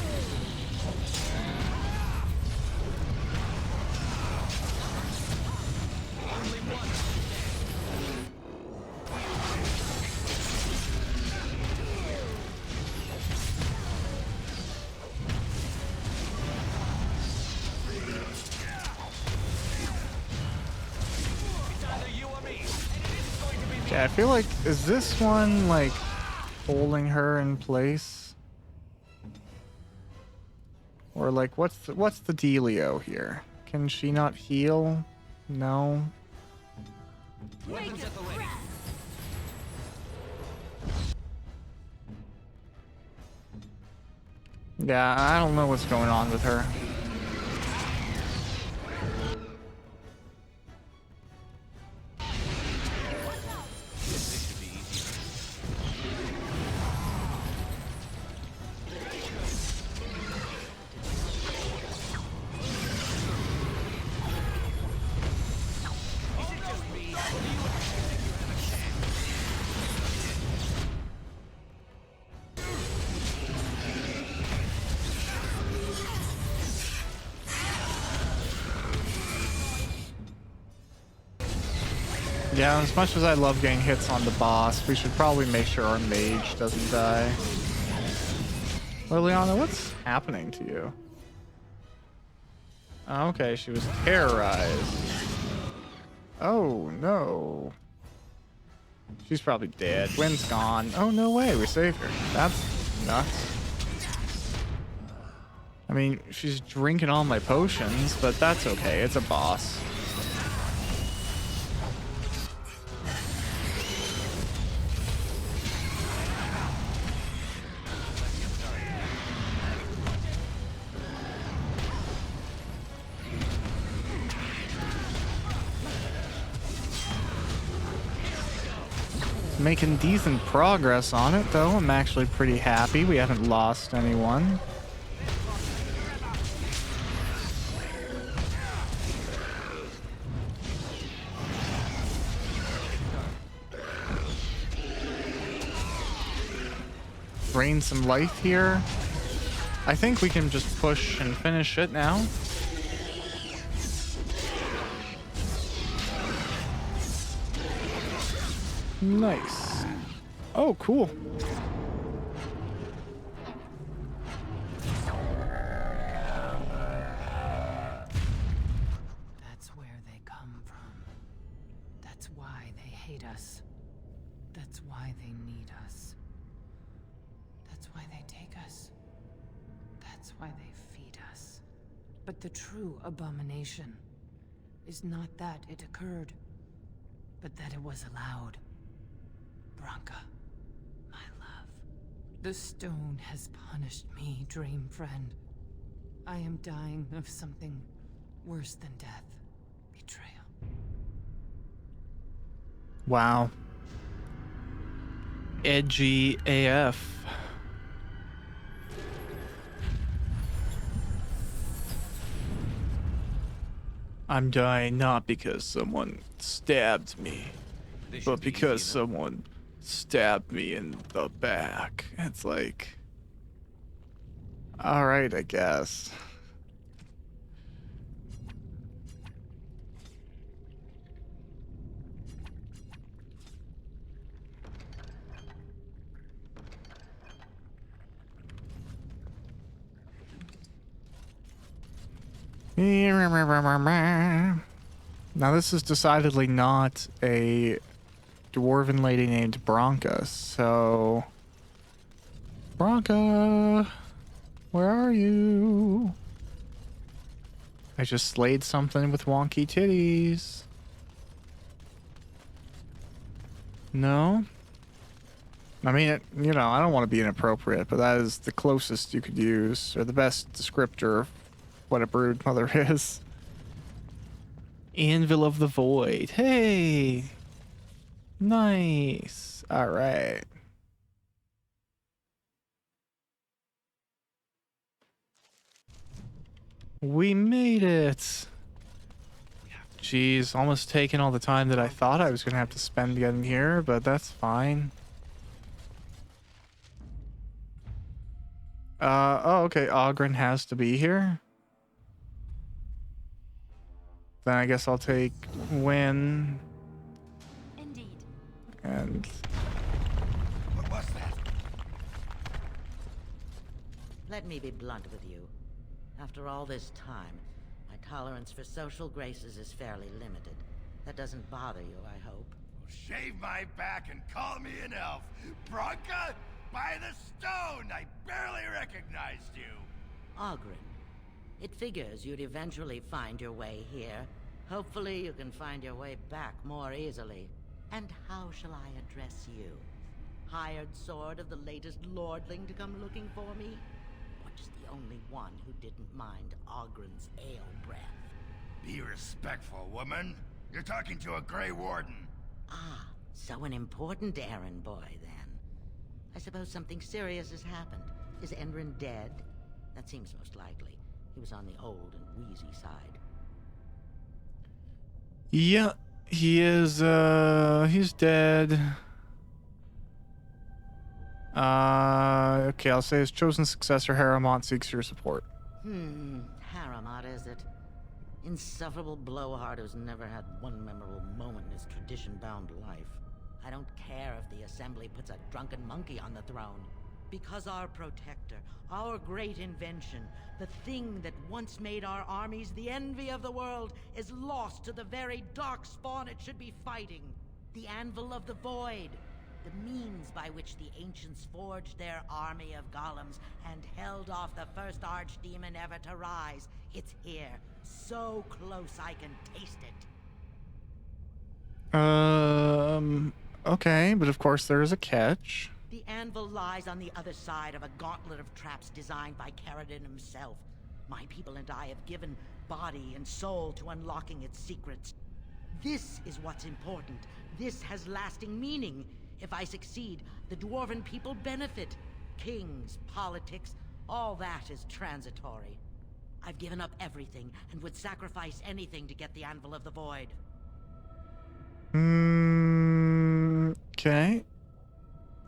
Yeah, I feel like, is this one like holding her in place? Or like, what's the dealio here? Can she not heal? No. Weapons at the ready. Yeah, I don't know what's going on with her. Yeah, as much as I love getting hits on the boss, we should probably make sure our mage doesn't die. Liliana, what's happening to you? Oh, okay, she was terrorized. Oh, no. She's probably dead. Wind's gone. Oh, no way, we saved her. That's nuts. I mean, she's drinking all my potions, but that's okay. It's a boss. Making decent progress on it, though. I'm actually pretty happy. We haven't lost anyone. drain some life here. I think we can just push and finish it now. Nice. Oh, cool. That's where they come from. That's why they hate us. That's why they need us. That's why they take us. That's why they feed us. But the true abomination is not that it occurred, but that it was allowed. Branka, my love. The stone has punished me, dream friend. I am dying of something worse than death. Betrayal. Wow. Edgy AF. I'm dying not because someone stabbed me, but because someone stabbed me in the back. It's like, all right, I guess. Now this is decidedly not a dwarven lady named Branka, so... Branka! Where are you? I just slayed something with wonky titties. No? I mean, you know, I don't want to be inappropriate, but that is the closest you could use, or the best descriptor of what a brood mother is. Anvil of the Void. Hey! Nice. Alright. We made it. Jeez, almost taking all the time that I thought I was going to have to spend getting here, but that's fine. Oh, okay. Ogren has to be here. Then I guess I'll take Win. Indeed. And... What was that? Let me be blunt with you. After all this time, my tolerance for social graces is fairly limited. That doesn't bother you, I hope. Shave my back and call me an elf. Branka? By the stone! I barely recognized you. Ogren, it figures you'd eventually find your way here. Hopefully you can find your way back more easily. And how shall I address you? Hired sword of the latest lordling to come looking for me? Or just the only one who didn't mind Ogren's ale breath? Be respectful, woman. You're talking to a Grey Warden. Ah, so an important errand boy, then. I suppose something serious has happened. Is Endrin dead? That seems most likely. He was on the old and wheezy side. Yeah, he is, he's dead. Okay, I'll say his chosen successor, Haramont, seeks your support. Haramont, is it? Insufferable blowhard who's never had one memorable moment in his tradition-bound life. I don't care if the Assembly puts a drunken monkey on the throne. Because our protector, our great invention, the thing that once made our armies the envy of the world, is lost to the very darkspawn it should be fighting. The Anvil of the Void. The means by which the ancients forged their army of golems and held off the first archdemon ever to rise. It's here, so close I can taste it. Okay, but of course there is a catch. The anvil lies on the other side of a gauntlet of traps designed by Caradon himself. My people and I have given body and soul to unlocking its secrets. This is what's important. This has lasting meaning. If I succeed, the Dwarven people benefit. Kings, politics, all that is transitory. I've given up everything and would sacrifice anything to get the Anvil of the Void. Okay.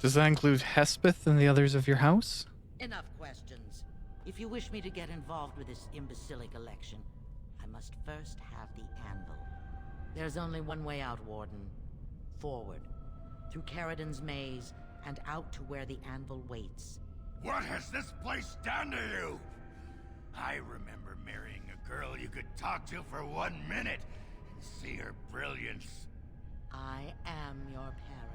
Does that include Hespeth and the others of your house? Enough questions. If you wish me to get involved with this imbecilic election, I must first have the anvil. There's only one way out, Warden. Forward. Through Caridon's maze, and out to where the anvil waits. What has this place done to you? I remember marrying a girl you could talk to for 1 minute and see her brilliance. I am your paragon.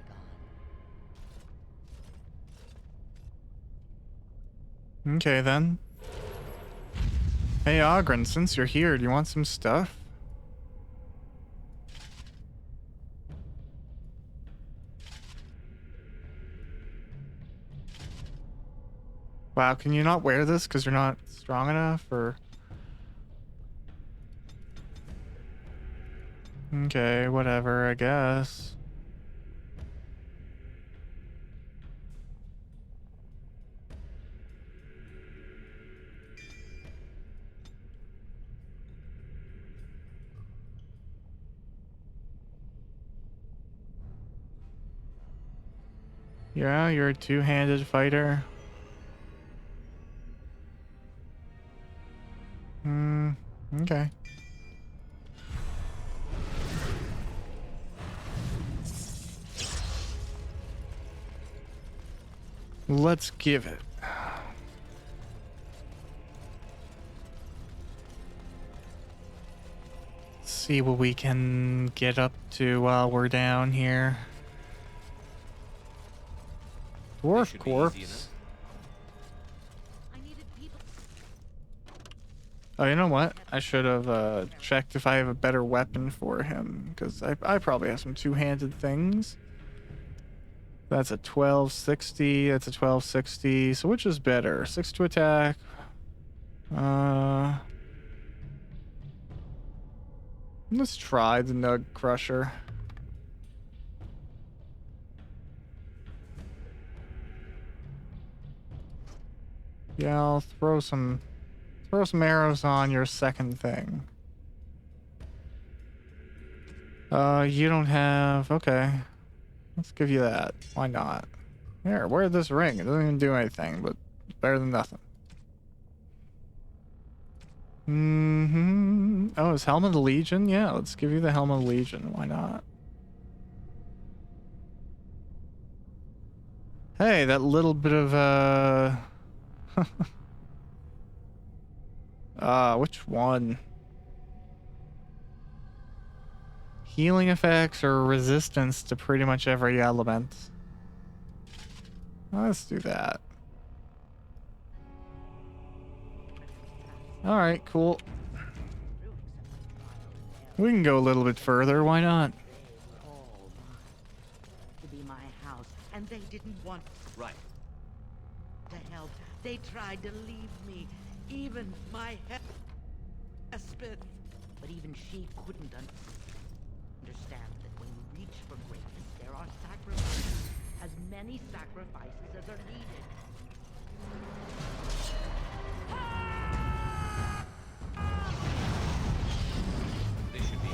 Okay, then. Hey, Ogren, since you're here, do you want some stuff? Wow, can you not wear this because you're not strong enough, or... Okay, whatever, I guess. Yeah, you're a two-handed fighter. Okay. Let's give it. See what we can get up to while we're down here. Dwarf corpse. Oh, you know what? I should have checked if I have a better weapon for him, because I probably have some two-handed things. That's a 1260. That's a 1260. So which is better? 6 to attack. Let's try the Nug Crusher. Yeah, I'll throw some arrows on your second thing. You don't have... Okay. Let's give you that. Why not? Here, wear this ring. It doesn't even do anything, but it's better than nothing. Oh, is Helm of the Legion? Yeah, let's give you the Helm of the Legion. Why not? Hey, that little bit of, which one? Healing effects or resistance to pretty much every element. Let's do that. Alright, cool. We can go a little bit further, why not? To be my house, and they didn't want Right. to help. They tried to leave me, even my Hespeth. But even she couldn't understand that when you reach for greatness, there are sacrifices, as many sacrifices as are needed. This should be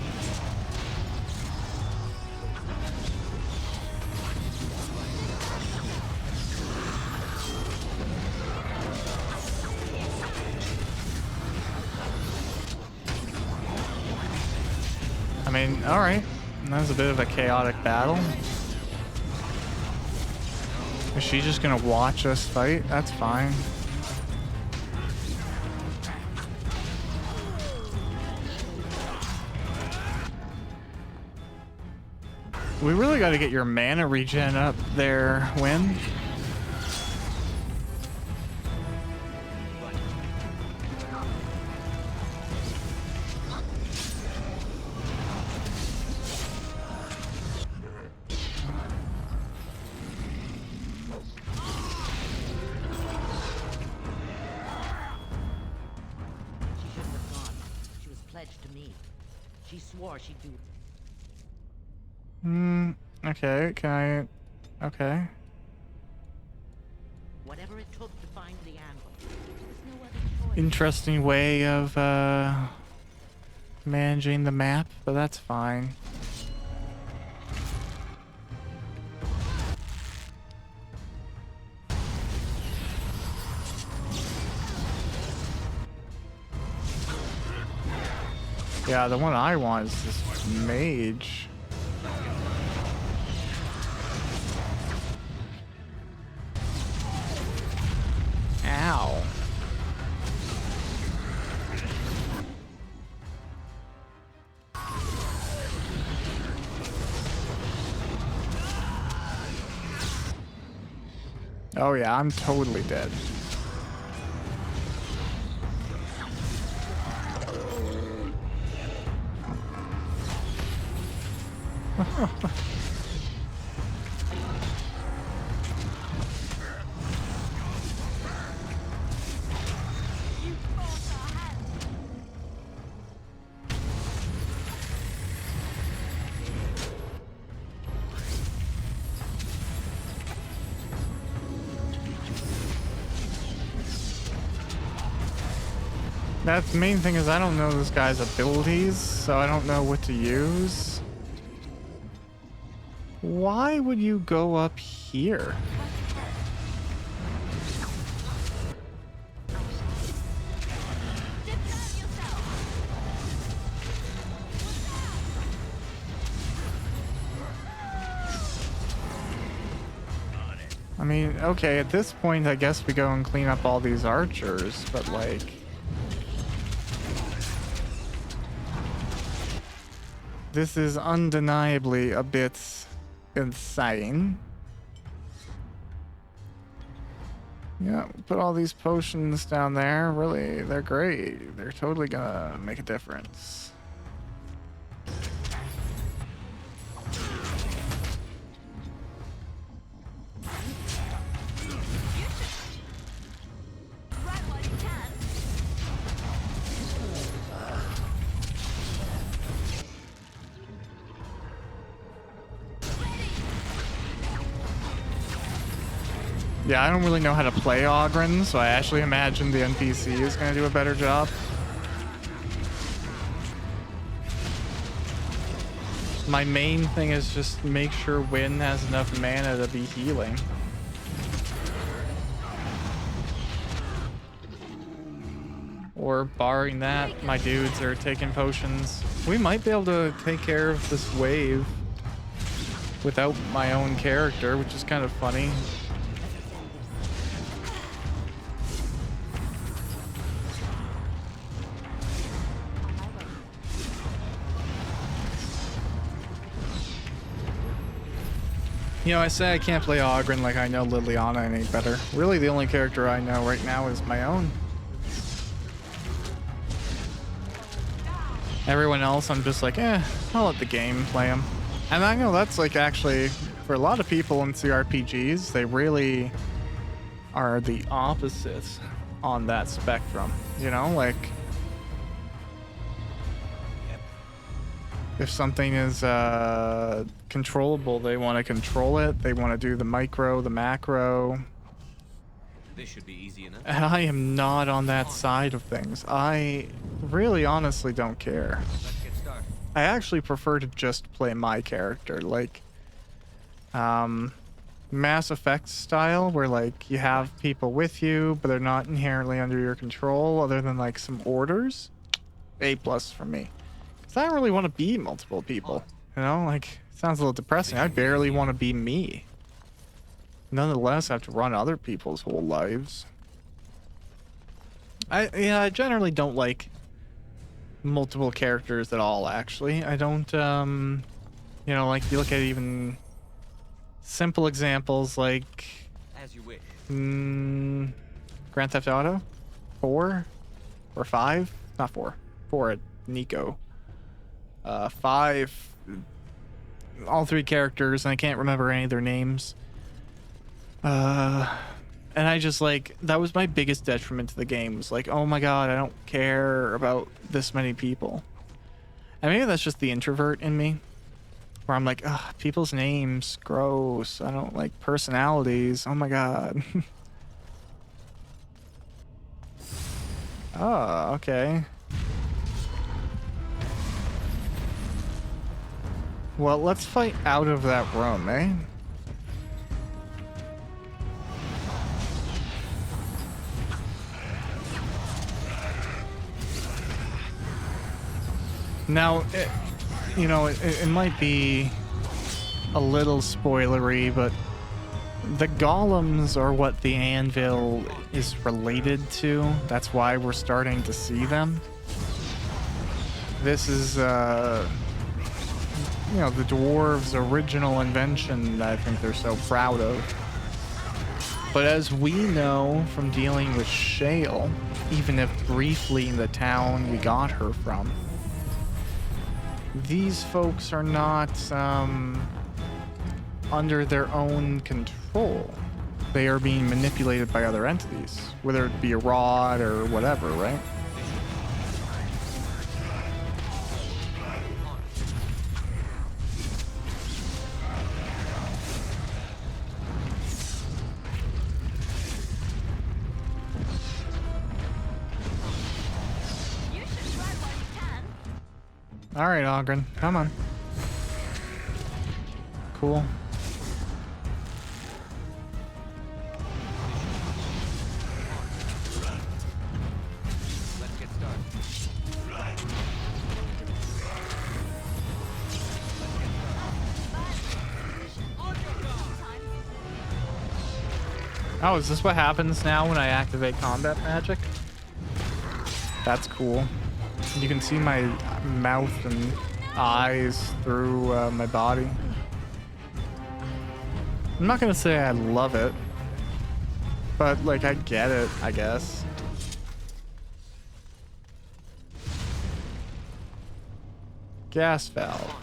I mean, alright. That was a bit of a chaotic battle. Is she just gonna watch us fight? That's fine. We really gotta get your mana regen up there, Win. She shouldn't have gone. She was pledged to me. She swore she'd do. Okay, can I... Okay. Whatever it took to find the anvil. There's no other choice. Interesting way of, managing the map, but that's fine. Yeah, the one I want is this mage. Ow. Oh yeah, I'm totally dead. That's the main thing is I don't know this guy's abilities, so I don't know what to use. Why would you go up here? I mean, okay, at this point, I guess we go and clean up all these archers, but like... This is undeniably a bit insane. Yeah, put all these potions down there. Really, they're great. They're totally gonna make a difference. Yeah, I don't really know how to play Ogren, so I actually imagine the NPC is going to do a better job. My main thing is just make sure Wynn has enough mana to be healing. Or barring that, my dudes are taking potions. We might be able to take care of this wave without my own character, which is kind of funny. You know, I say I can't play Ogren like I know Liliana any better. Really, the only character I know right now is my own. Everyone else, I'm just like, I'll let the game play them. And I know that's like actually, for a lot of people in CRPGs, they really are the opposite on that spectrum. You know, like, if something is controllable, they want to control it. They want to do the micro, the macro. This should be easy enough. And I am not on that side of things. I really honestly don't care. Let's get started. I actually prefer to just play my character, like Mass Effect style, where like you have people with you, but they're not inherently under your control other than like some orders. A+ for me. Because I don't really want to be multiple people. You know, like, it sounds a little depressing. I barely want to be me. Nonetheless, I have to run other people's whole lives. I generally don't like multiple characters at all, actually. I don't, you know, like, you look at even simple examples like... As you wish. Grand Theft Auto? 4? Or 5? Not 4. 4 at Nico. 5... all 3 characters, and I can't remember any of their names. And I just like, that was my biggest detriment to the game, was like, oh my god, I don't care about this many people. And maybe that's just the introvert in me, where I'm like, ugh, people's names, gross. I don't like personalities. Oh my god. Oh, okay. Well, let's fight out of that room, eh? Now, you know, it might be a little spoilery, but the golems are what the anvil is related to. That's why we're starting to see them. This is, you know, the dwarves' original invention that I think they're so proud of. But as we know from dealing with Shale, even if briefly in the town we got her from, these folks are not under their own control. They are being manipulated by other entities, whether it be a rod or whatever, right? All right, Ogren, come on. Cool. Let's get started. Oh, is this what happens now when I activate combat magic? That's cool. You can see my mouth and eyes through my body. I'm not gonna say I love it, but like I get it, I guess. Gas valve.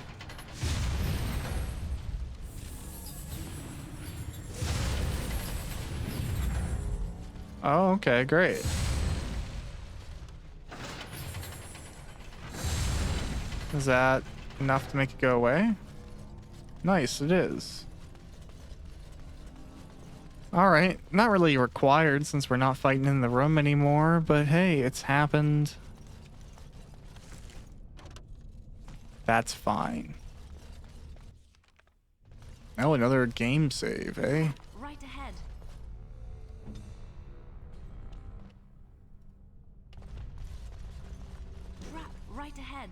Oh, okay, great. Is that enough to make it go away? Nice, it is. Alright, not really required since we're not fighting in the room anymore, but hey, it's happened. That's fine. Oh, another game save, eh? Right ahead. Trap right ahead.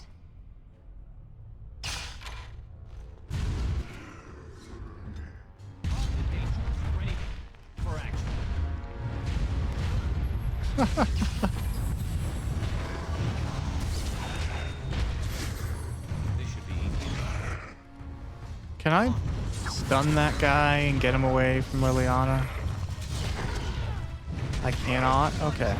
Can I stun that guy and get him away from Liliana? I cannot? Okay.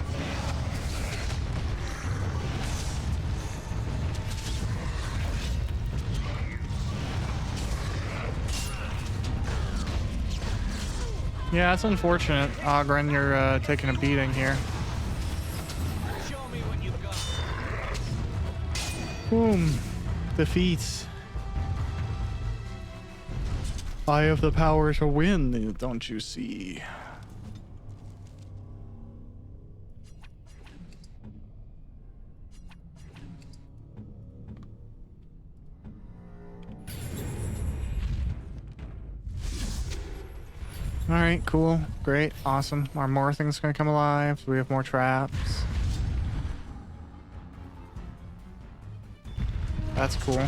Yeah, it's unfortunate, Ogren, you're taking a beating here. Boom. Defeats. I have the power to win, don't you see? Alright, cool. Great. Awesome. Are more things gonna come alive? Do we have more traps? That's cool.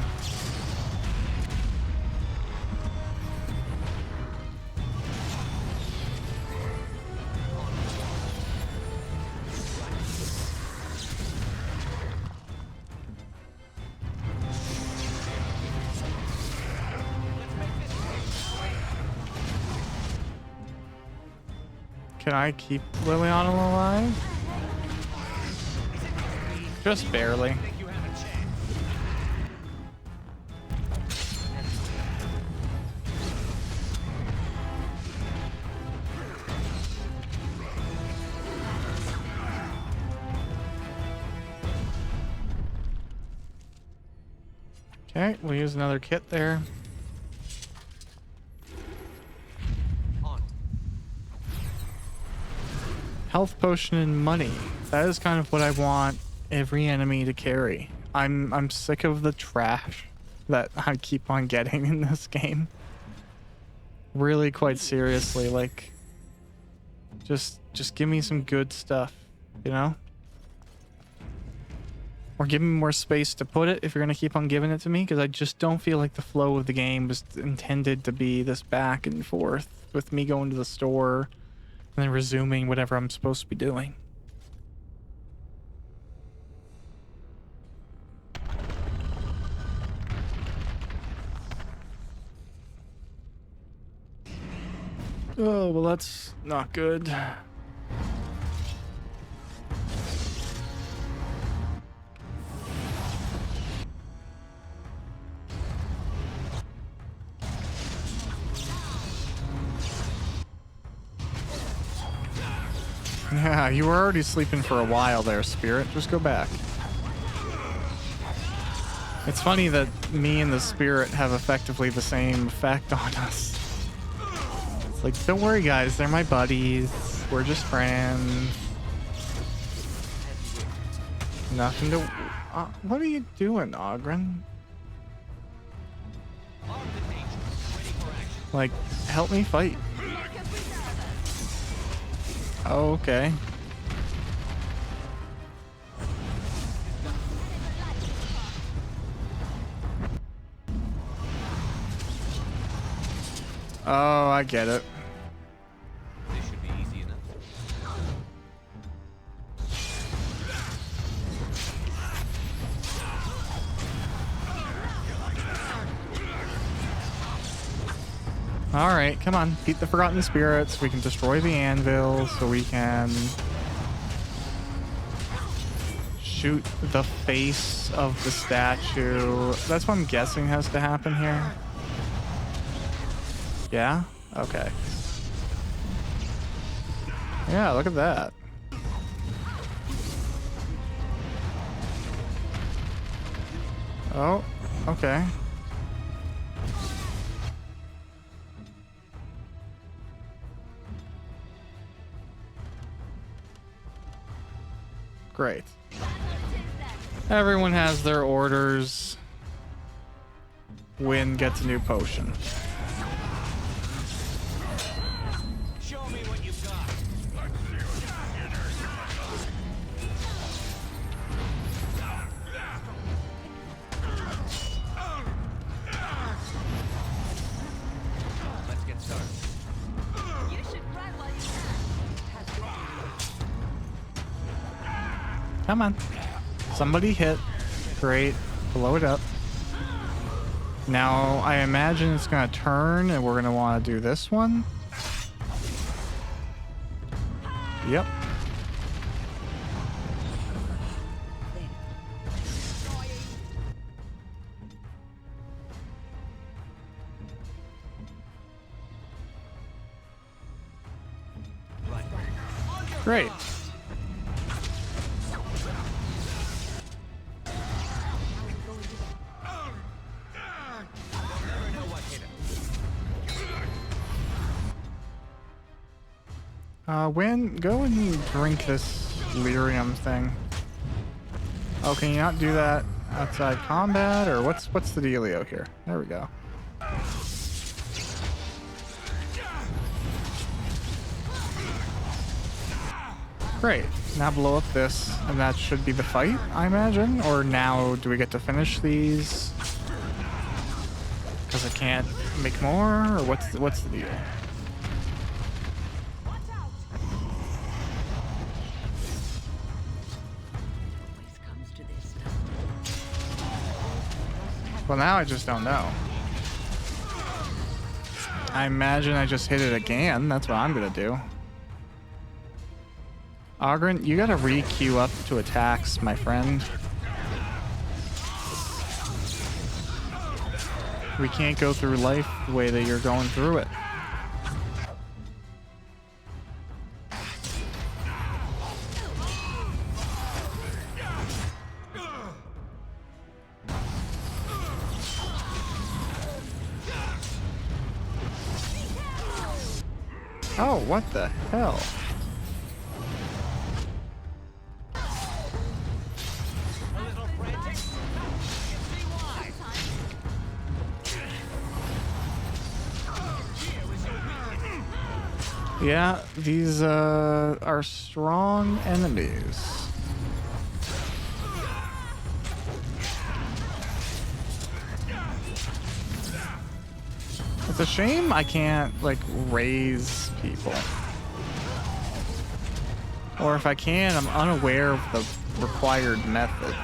Can I keep Liliana alive? Just barely. Okay, we'll use another kit there. Health potion and money. That is kind of what I want every enemy to carry. I'm sick of the trash that I keep on getting in this game. Really, quite seriously, like just give me some good stuff, you know? Or give me more space to put it if you're going to keep on giving it to me, because I just don't feel like the flow of the game was intended to be this back and forth with me going to the store and then resuming whatever I'm supposed to be doing. Oh, well, that's not good. Yeah, you were already sleeping for a while there, Spirit. Just go back. It's funny that me and the Spirit have effectively the same effect on us. It's like, don't worry, guys. They're my buddies. We're just friends. Nothing to... what are you doing, Ogren? Like, help me fight. Oh, okay. Oh, I get it. This should be easy enough. All right, come on. Beat the Forgotten Spirits. We can destroy the anvil so we can shoot the face of the statue. That's what I'm guessing has to happen here. Yeah? Okay. Yeah, look at that. Oh, okay. Great. Everyone has their orders. Win gets a new potion. Show me what you've got. Let's get started. You should run while you can. Come on. Somebody hit. Great. Blow it up. Now, I imagine it's going to turn and we're going to want to do this one. Yep. Great. Win, go and drink this lyrium thing. Oh, can you not do that outside combat, or what's the dealio here? There we go. Great. Now blow up this, and that should be the fight, I imagine. Or now, do we get to finish these? Because I can't make more, or what's the deal? Well, now I just don't know. I imagine I just hit it again. That's what I'm gonna do. Ogren, you gotta re-queue up to attacks, my friend. We can't go through life the way that you're going through it. Oh, what the hell? Yeah, these are strong enemies. It's a shame I can't, like, raise people. Or if I can, I'm unaware of the required method.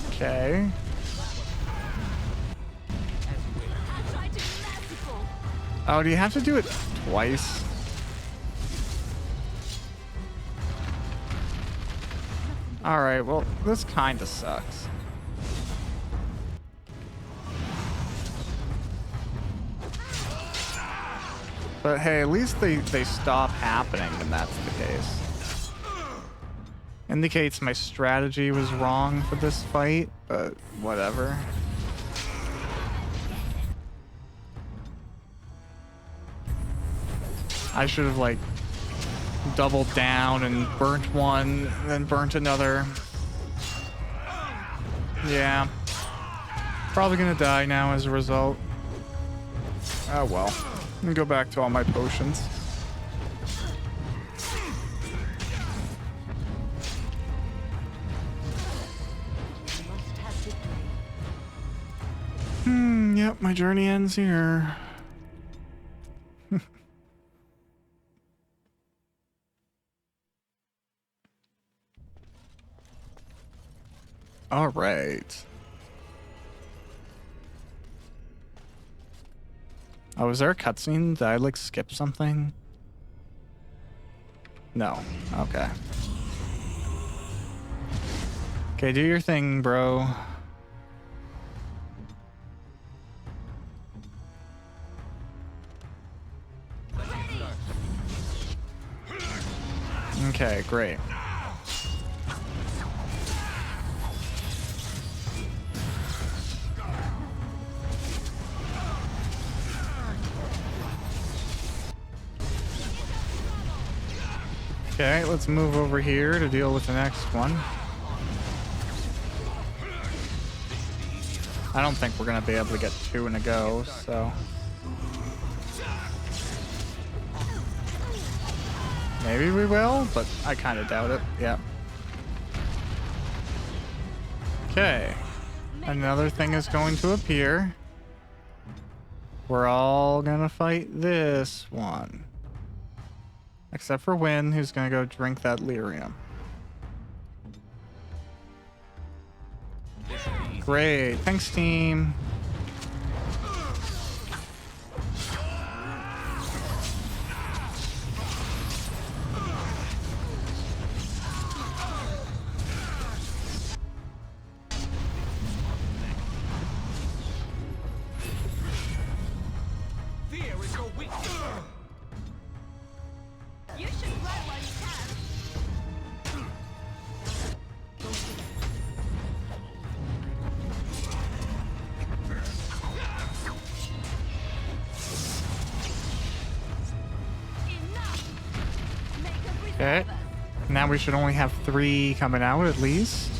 Okay. Oh, do you have to do it twice? Alright, well, this kinda sucks. But hey, at least they stop happening when that's the case. Indicates my strategy was wrong for this fight, but whatever. I should have, like, doubled down and burnt one, then burnt another. Yeah. Probably gonna die now as a result. Oh well. Let me go back to all my potions. Yep, my journey ends here. All right. Oh, was there a cutscene? Did I, like, skip something? No. Okay. Okay, do your thing, bro. Okay, great. Okay, let's move over here to deal with the next one. I don't think we're gonna be able to get two in a go, so. Maybe we will, but I kind of doubt it. Yeah. Okay. Another thing is going to appear. We're all gonna fight this one. Except for Wynn, who's gonna go drink that lyrium. Great. Thanks, team. You should run while you can. Okay. Now we should only have 3 coming out at least.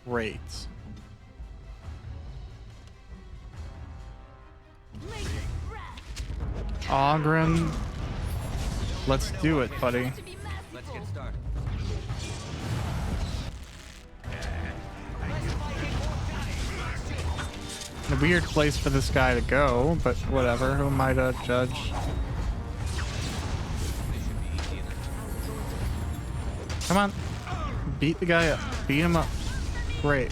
Great. Ogren. Let's do it, buddy. Let's get started. A weird place for this guy to go, but whatever. Who am I to judge? Come on. Beat the guy up. Beat him up. Great.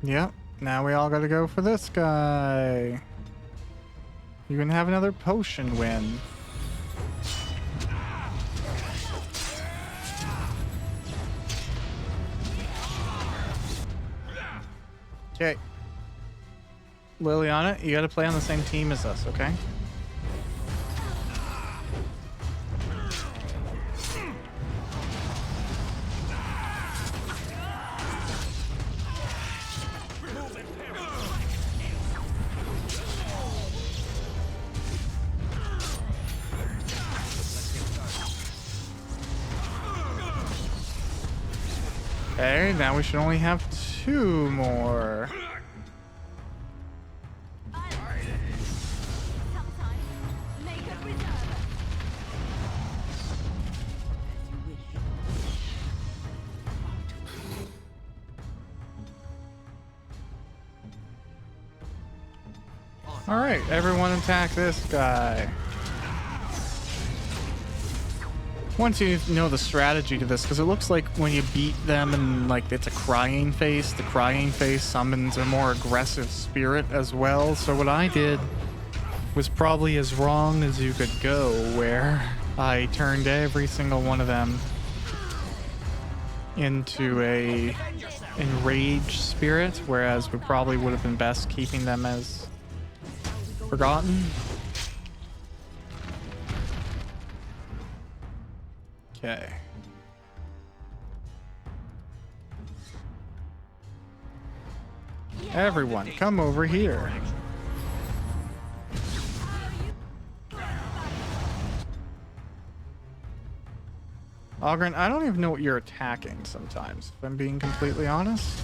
Yep. Now we all gotta go for this guy. You can have another potion win. Okay. Liliana, you gotta play on the same team as us, okay? Okay, now we should only have 2 more. Sometimes make a preserver. Alright, everyone attack this guy. Once you know the strategy to this, because it looks like when you beat them and like it's a crying face, the crying face summons a more aggressive spirit as well. So what I did was probably as wrong as you could go, where I turned every single one of them into a enraged spirit, whereas we probably would have been best keeping them as forgotten. Okay. Everyone, come over here. Ogren, I don't even know what you're attacking sometimes, if I'm being completely honest.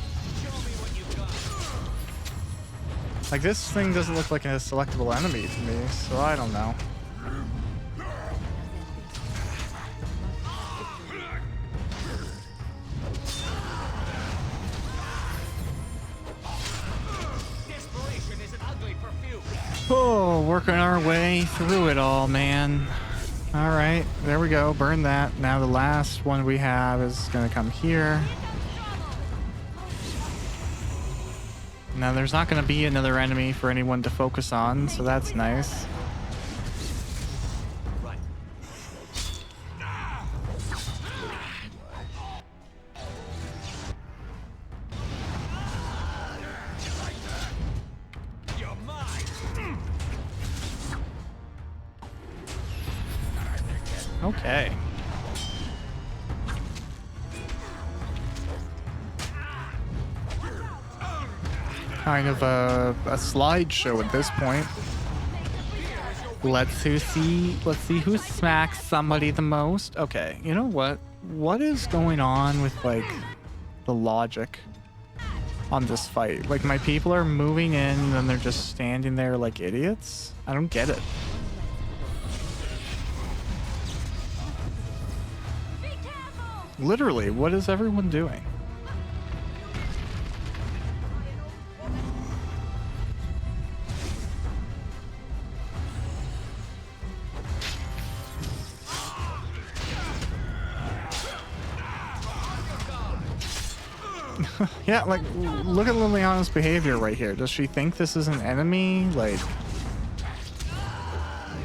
Like, this thing doesn't look like a selectable enemy to me, so I don't know. Oh, working our way through it all, man. All right, there we go. Burn that. Now the last one we have is going to come here. Now there's not going to be another enemy for anyone to focus on, so that's nice. Okay. Kind of a slideshow at this point. Let's see who smacks somebody the most. Okay, you know what? What is going on with like the logic on this fight? Like, my people are moving in and then they're just standing there like idiots? I don't get it. Literally, what is everyone doing? Yeah, like, look at Liliana's behavior right here. Does she think this is an enemy? Like,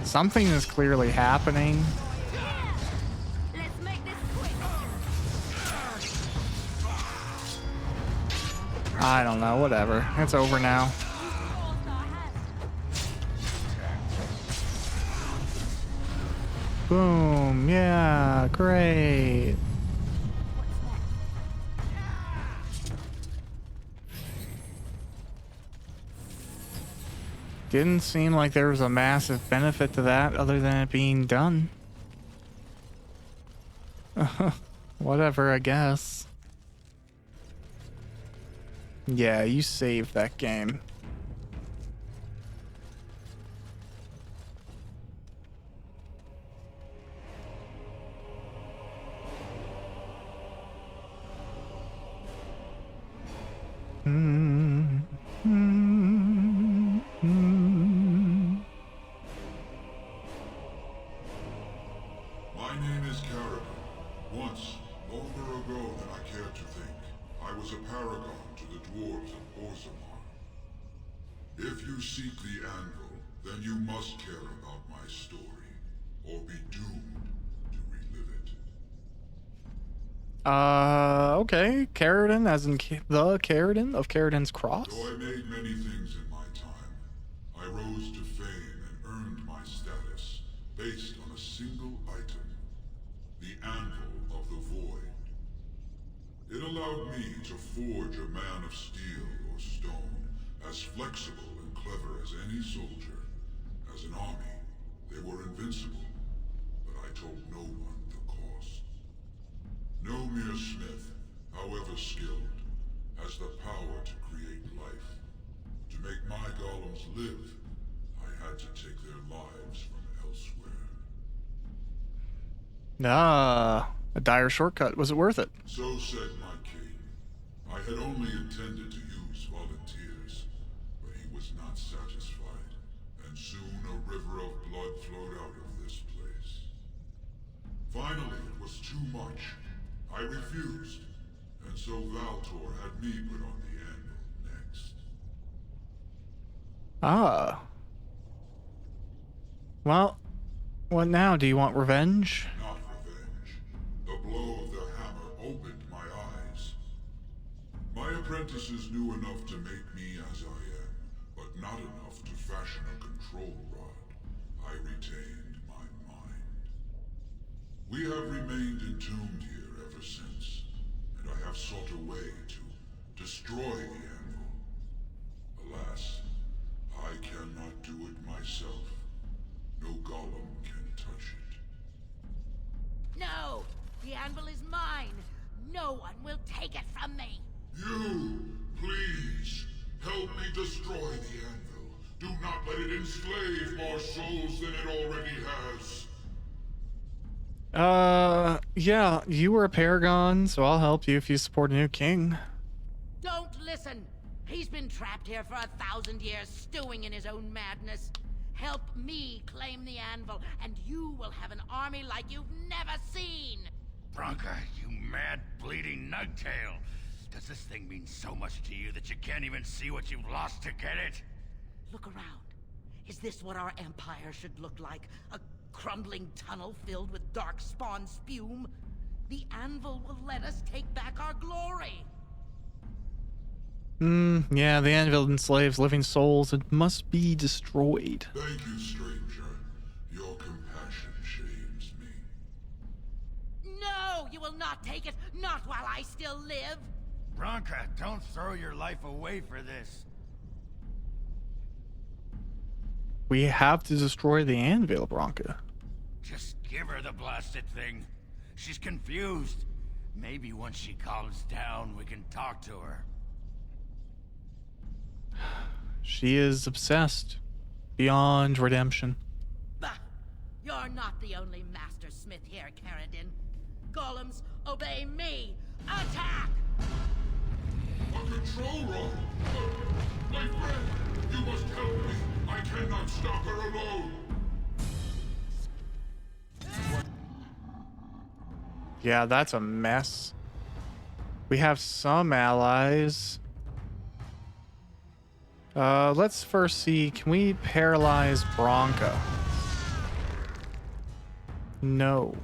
something is clearly happening. Let's make this quick. I don't know, whatever. It's over now. Boom, yeah, great. Didn't seem like there was a massive benefit to that other than it being done. Whatever, I guess. Yeah, you saved that game. My name is Carrigan. Once, longer ago than I care to think, I was a paragon to the dwarves of Orzammar. If you seek the anvil, then you must care about my story, or be doomed to relive it. Okay. Carradin, as in the Carradin of Carradin's Cross? Though I made many things in my time, I rose to fame and earned my status based on a single item. The Anvil of the Void. It allowed me to forge a man of steel or stone, as flexible and clever as any soldier. As an army, they were invincible, but I told no one the cost. No mere smith, however however skilled, has the power to create life. To make my golems live, I had to take their lives from elsewhere. Ah, a dire shortcut. Was it worth it? So said my king. I had only intended to use volunteers, but he was not satisfied, and soon a river of blood flowed out of this place. Finally, it was too much. I refused, and so Valtor had me put on the anvil next. Ah. Well, what now? Do you want revenge? Not revenge. The blow of the hammer opened my eyes. My apprentices knew enough to make me as I am, but not enough to fashion a control rod. I retained my mind. We have remained entombed here ever since, and I have sought a way to destroy the anvil. Alas, I cannot do it myself. No golem can touch it. No! The anvil is mine! No one will take it from me! You, please, help me destroy the anvil. Do not let it enslave more souls than it already has. Yeah, you were a paragon, so I'll help you if you support a new king. Don't listen! He's been trapped here for 1,000 years, stewing in his own madness. Help me claim the anvil, and you will have an army like you've never seen! Bronca, you mad, bleeding nugtail! Does this thing mean so much to you that you can't even see what you've lost to get it? Look around. Is this what our empire should look like? A crumbling tunnel filled with dark spawn spume? The anvil will let us take back our glory! Yeah, the anvil enslaves living souls. It must be destroyed. Thank you, stranger. Your compassion shames me. No! You will not take it! Not while I still live! Bronca, don't throw your life away for this. We have to destroy the anvil, Bronca. Just give her the blasted thing. She's confused. Maybe once she calms down, we can talk to her. She is obsessed. Beyond redemption. Bah! You're not the only master smith here, Caradin. Golems, obey me! Attack! A control rod! My friend, you must help me. I cannot stop her alone. Yeah, that's a mess. We have some allies. Let's first see, can we paralyze Bronca? No.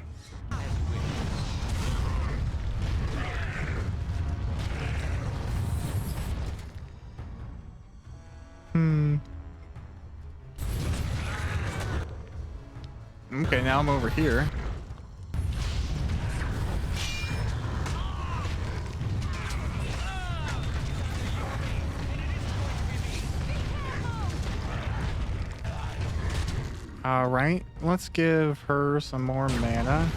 Okay, now I'm over here. Alright, let's give her some more mana.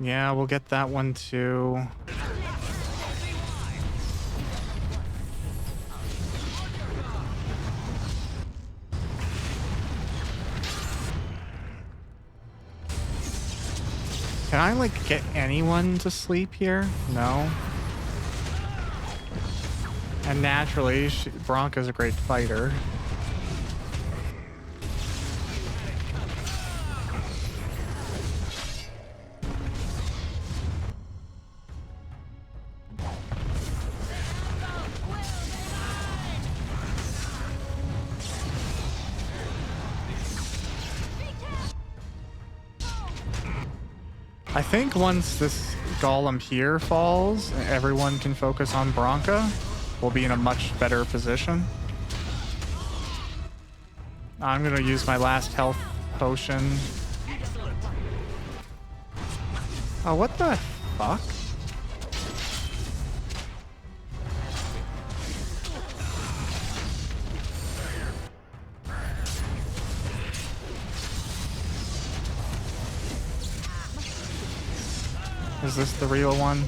Yeah, we'll get that one too. Can I, like, get anyone to sleep here? No. And naturally, Bronca's a great fighter. I think once this golem here falls, everyone can focus on Bronca. We'll be in a much better position. I'm gonna use my last health potion. Oh, what the fuck? Is this the real one?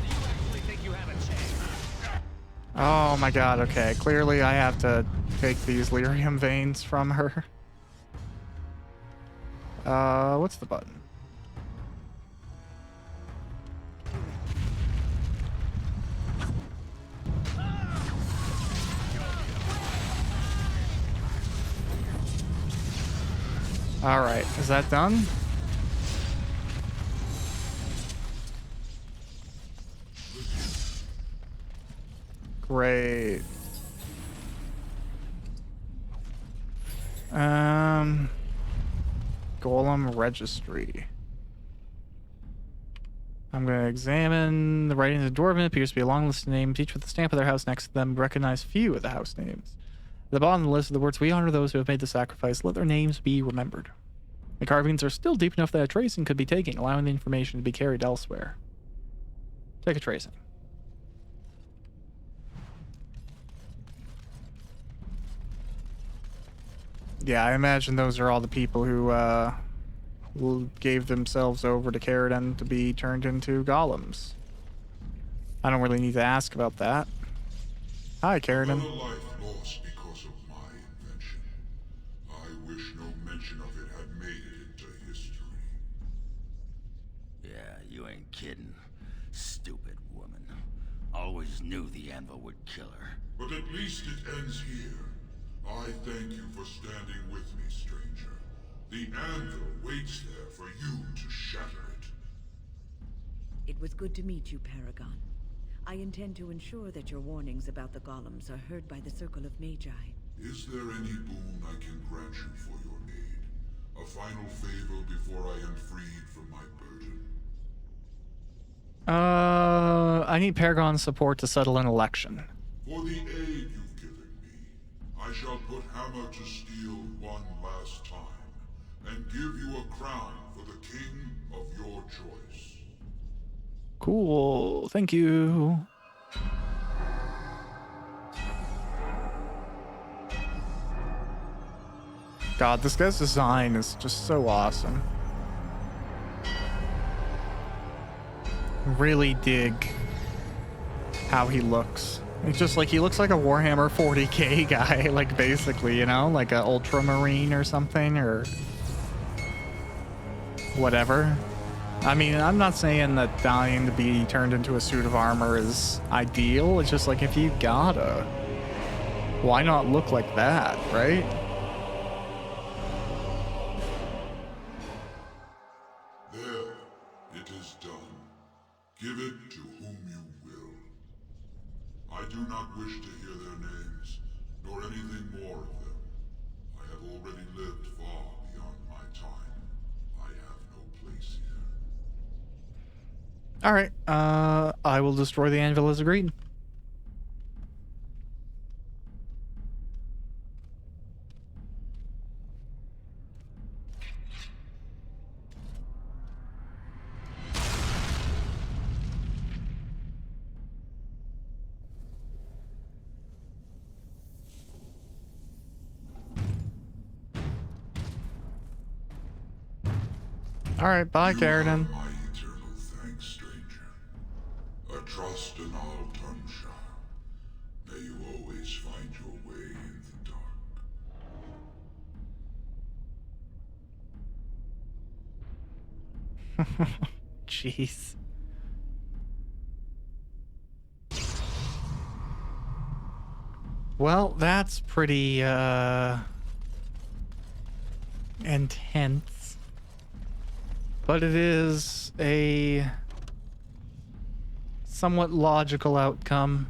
Oh my god, okay. Clearly I have to take these lyrium veins from her. What's the button? Alright, is that done? Great. Golem registry. I'm going to examine the writings of Dwarven. It appears to be a long list of names, each with the stamp of their house next to them. Recognize few of the house names. At the bottom of the list are the words, "We honor those who have made the sacrifice. Let their names be remembered." The carvings are still deep enough that a tracing could be taken, allowing the information to be carried elsewhere. Take a tracing. Yeah, I imagine those are all the people who gave themselves over to Caradan to be turned into golems. I don't really need to ask about that. Hi, Caradan. Another life lost because of my invention. I wish no mention of it had made it into history. Yeah, you ain't kidding. Stupid woman. Always knew the anvil would kill her. But at least it ends here. I thank you for standing with me, stranger. The anvil waits there for you to shatter it. It was good to meet you, Paragon. I intend to ensure that your warnings about the golems are heard by the Circle of Magi. Is there any boon I can grant you for your aid? A final favor before I am freed from my burden? I need Paragon's support to settle an election. For the aid you've given me, I shall put hammer to steel one last time, and give you a crown for the king of your choice. Cool. Thank you. God, this guy's design is just so awesome. Really dig how he looks. It's just like, he looks like a Warhammer 40k guy, like, basically, you know? Like a Ultramarine or something, or whatever. I mean, I'm not saying that dying to be turned into a suit of armor is ideal. It's just like, if you gotta, why not look like that, right? There, it is done. Give it to whom you will. I do not wish to hear their names, nor anything more of them. I have already lived far beyond my time. I have no place here. All right, I will destroy the anvil as agreed. All right, bye, Caradan. My eternal thanks, stranger. A trust in all Tumshire. May you always find your way in the dark. Jeez. Well, that's pretty, intense. But it is a somewhat logical outcome.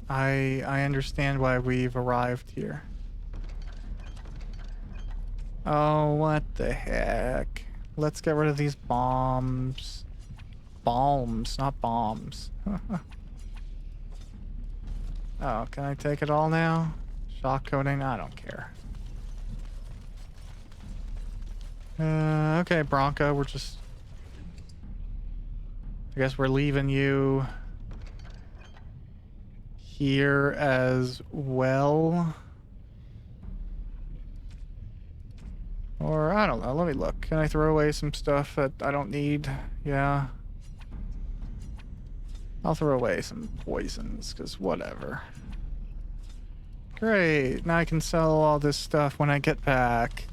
I understand why we've arrived here. Oh, what the heck? Let's get rid of these bombs. Bombs, not bombs. Oh, can I take it all now? Shock coating? I don't care. Okay, Bronca, we're just... I guess we're leaving you here as well. Or, I don't know, let me look. Can I throw away some stuff that I don't need? Yeah. I'll throw away some poisons, because whatever. Great, now I can sell all this stuff when I get back.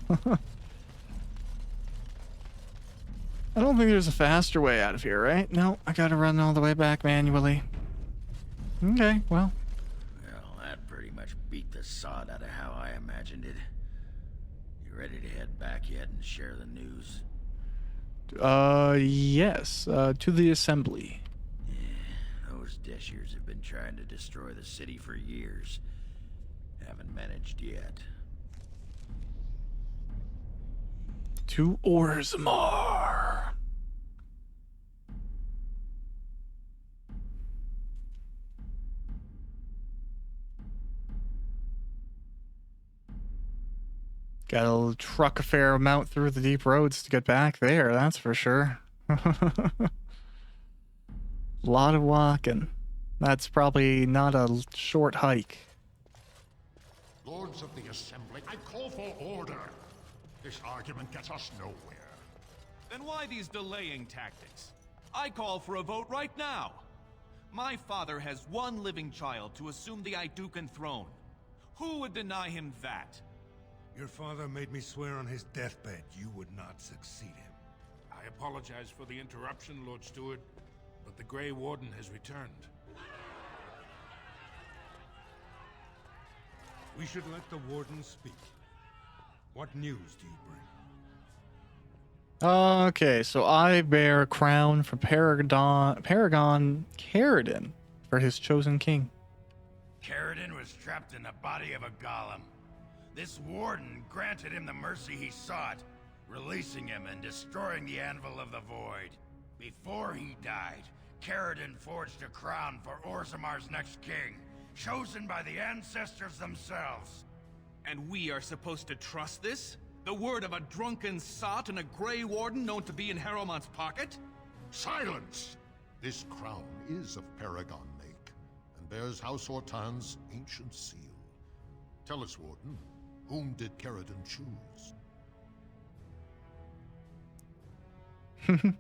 I don't think there's a faster way out of here, right? No, I gotta run all the way back manually. Okay, well. Well, that pretty much beat the sod out of how I imagined it. You ready to head back yet and share the news? Yes, to the assembly. Yeah, those Deshirs have been trying to destroy the city for years. Haven't managed yet. To Orzammar. Gotta truck a fair amount through the deep roads to get back there, that's for sure. Lot of walking. That's probably not a short hike. Lords of the Assembly, I call for order. This argument gets us nowhere. Then why these delaying tactics? I call for a vote right now. My father has one living child to assume the Idukan throne. Who would deny him that? Your father made me swear on his deathbed you would not succeed him. I apologize for the interruption, Lord Steward, but the Grey Warden has returned. We should let the Warden speak. What news do you bring? Okay, so I bear a crown for Paragon Caridin for his chosen king. Caridin was trapped in the body of a golem. This warden granted him the mercy he sought, releasing him and destroying the Anvil of the Void. Before he died, Caridin forged a crown for Orzammar's next king, chosen by the ancestors themselves. And we are supposed to trust this? The word of a drunken sot and a Grey Warden known to be in Harrowmont's pocket? Silence! This crown is of Paragon make, and bears House Hortan's ancient seal. Tell us, Warden, whom did Caridin choose?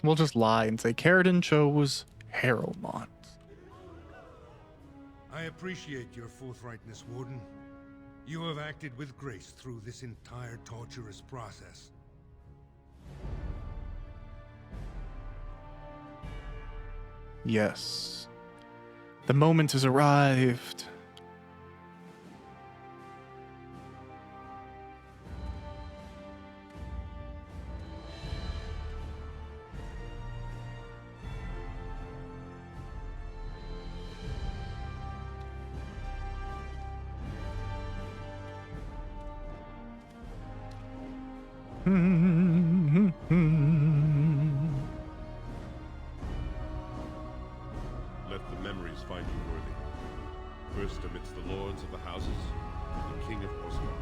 We'll just lie and say Caridin chose Harrowmont. I appreciate your forthrightness, Warden. You have acted with grace through this entire torturous process. Yes. The moment has arrived. Let the memories find you worthy. First amidst the lords of the houses, the King of Orzammar.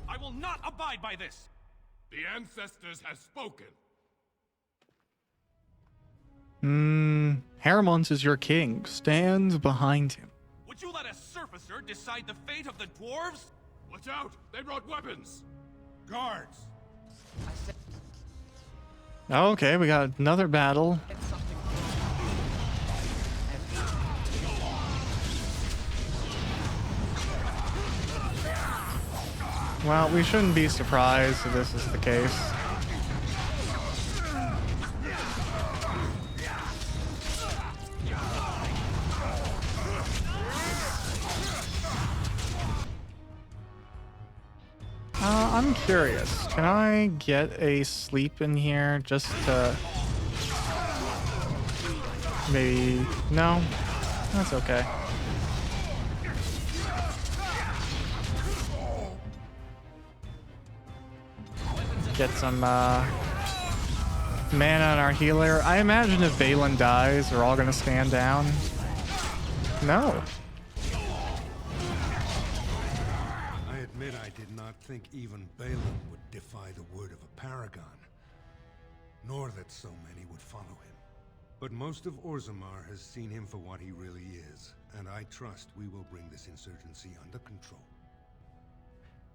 I will not abide by this! The ancestors have spoken. Harrowmont is your king. Stand behind him. Would you let a surfacer decide the fate of the dwarves? Watch out! They brought weapons! Guards! Okay, we got another battle. Well, we shouldn't be surprised if this is the case. I'm curious. Can I get a sleep in here just to... Maybe... No? That's okay. Get some, mana on our healer. I imagine if Balin dies, we're all gonna stand down. No. admit I did not think even Balin would defy the word of a paragon, nor that so many would follow him. But most of Orzammar has seen him for what he really is, and I trust we will bring this insurgency under control.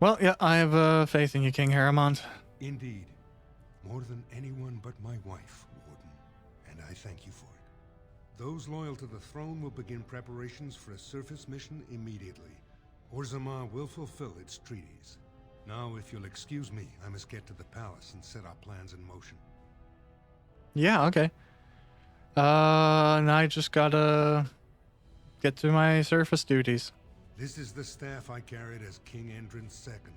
Well, yeah, I have faith in you, King Haramond. Indeed. More than anyone but my wife, Warden, and I thank you for it. Those loyal to the throne will begin preparations for a surface mission immediately. Orzammar will fulfill its treaties. Now, if you'll excuse me, I must get to the palace and set our plans in motion. Yeah, okay. And I just gotta get to my surface duties. This is the staff I carried as King Endrin's second.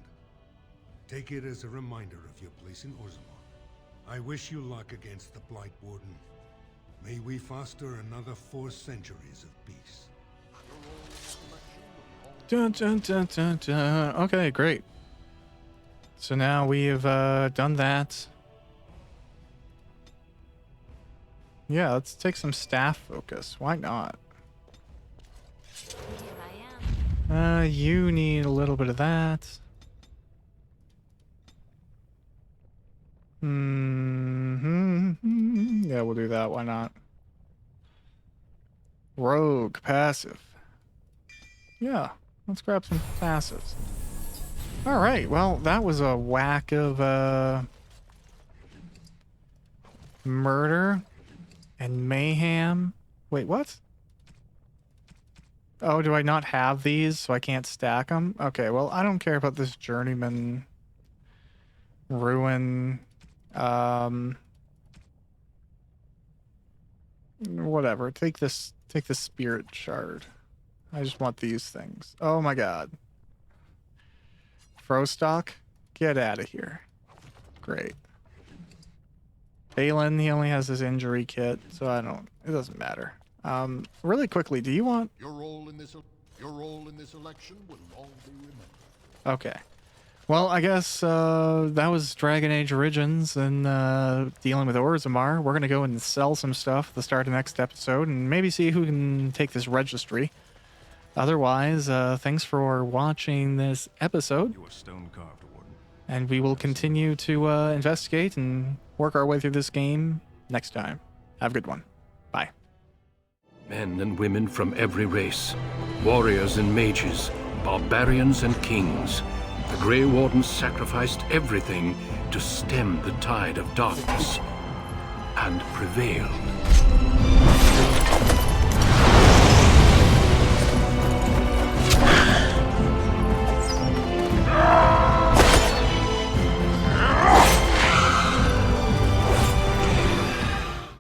Take it as a reminder of your place in Orzammar. I wish you luck against the Blight Warden. May we foster another 4 centuries of peace. Dun, dun, dun, dun, dun. Okay, great. So now we have done that. Yeah, let's take some staff focus. Why not? Here I am. You need a little bit of that. Yeah, we'll do that. Why not? Rogue passive. Yeah, let's grab some passives. All right. Well, that was a whack of murder and mayhem. Wait, what? Oh, do I not have these, so I can't stack them? Okay, well, I don't care about this journeyman ruin. Whatever. Take the spirit shard. I just want these things. Oh my god. Frostock, get out of here. Great. Balin, he only has his injury kit, so it doesn't matter. Really quickly, do you want... Your role in this election will long be remembered. Okay. Well, I guess that was Dragon Age Origins and dealing with Orzammar. We're going to go and sell some stuff at the start of the next episode and maybe see who can take this registry. Otherwise, thanks for watching this episode. You are stone-carved, Warden. And we will continue to investigate and work our way through this game next time. Have a good one. Bye. Men and women from every race, warriors and mages, barbarians and kings. The Grey Wardens sacrificed everything to stem the tide of darkness and prevailed.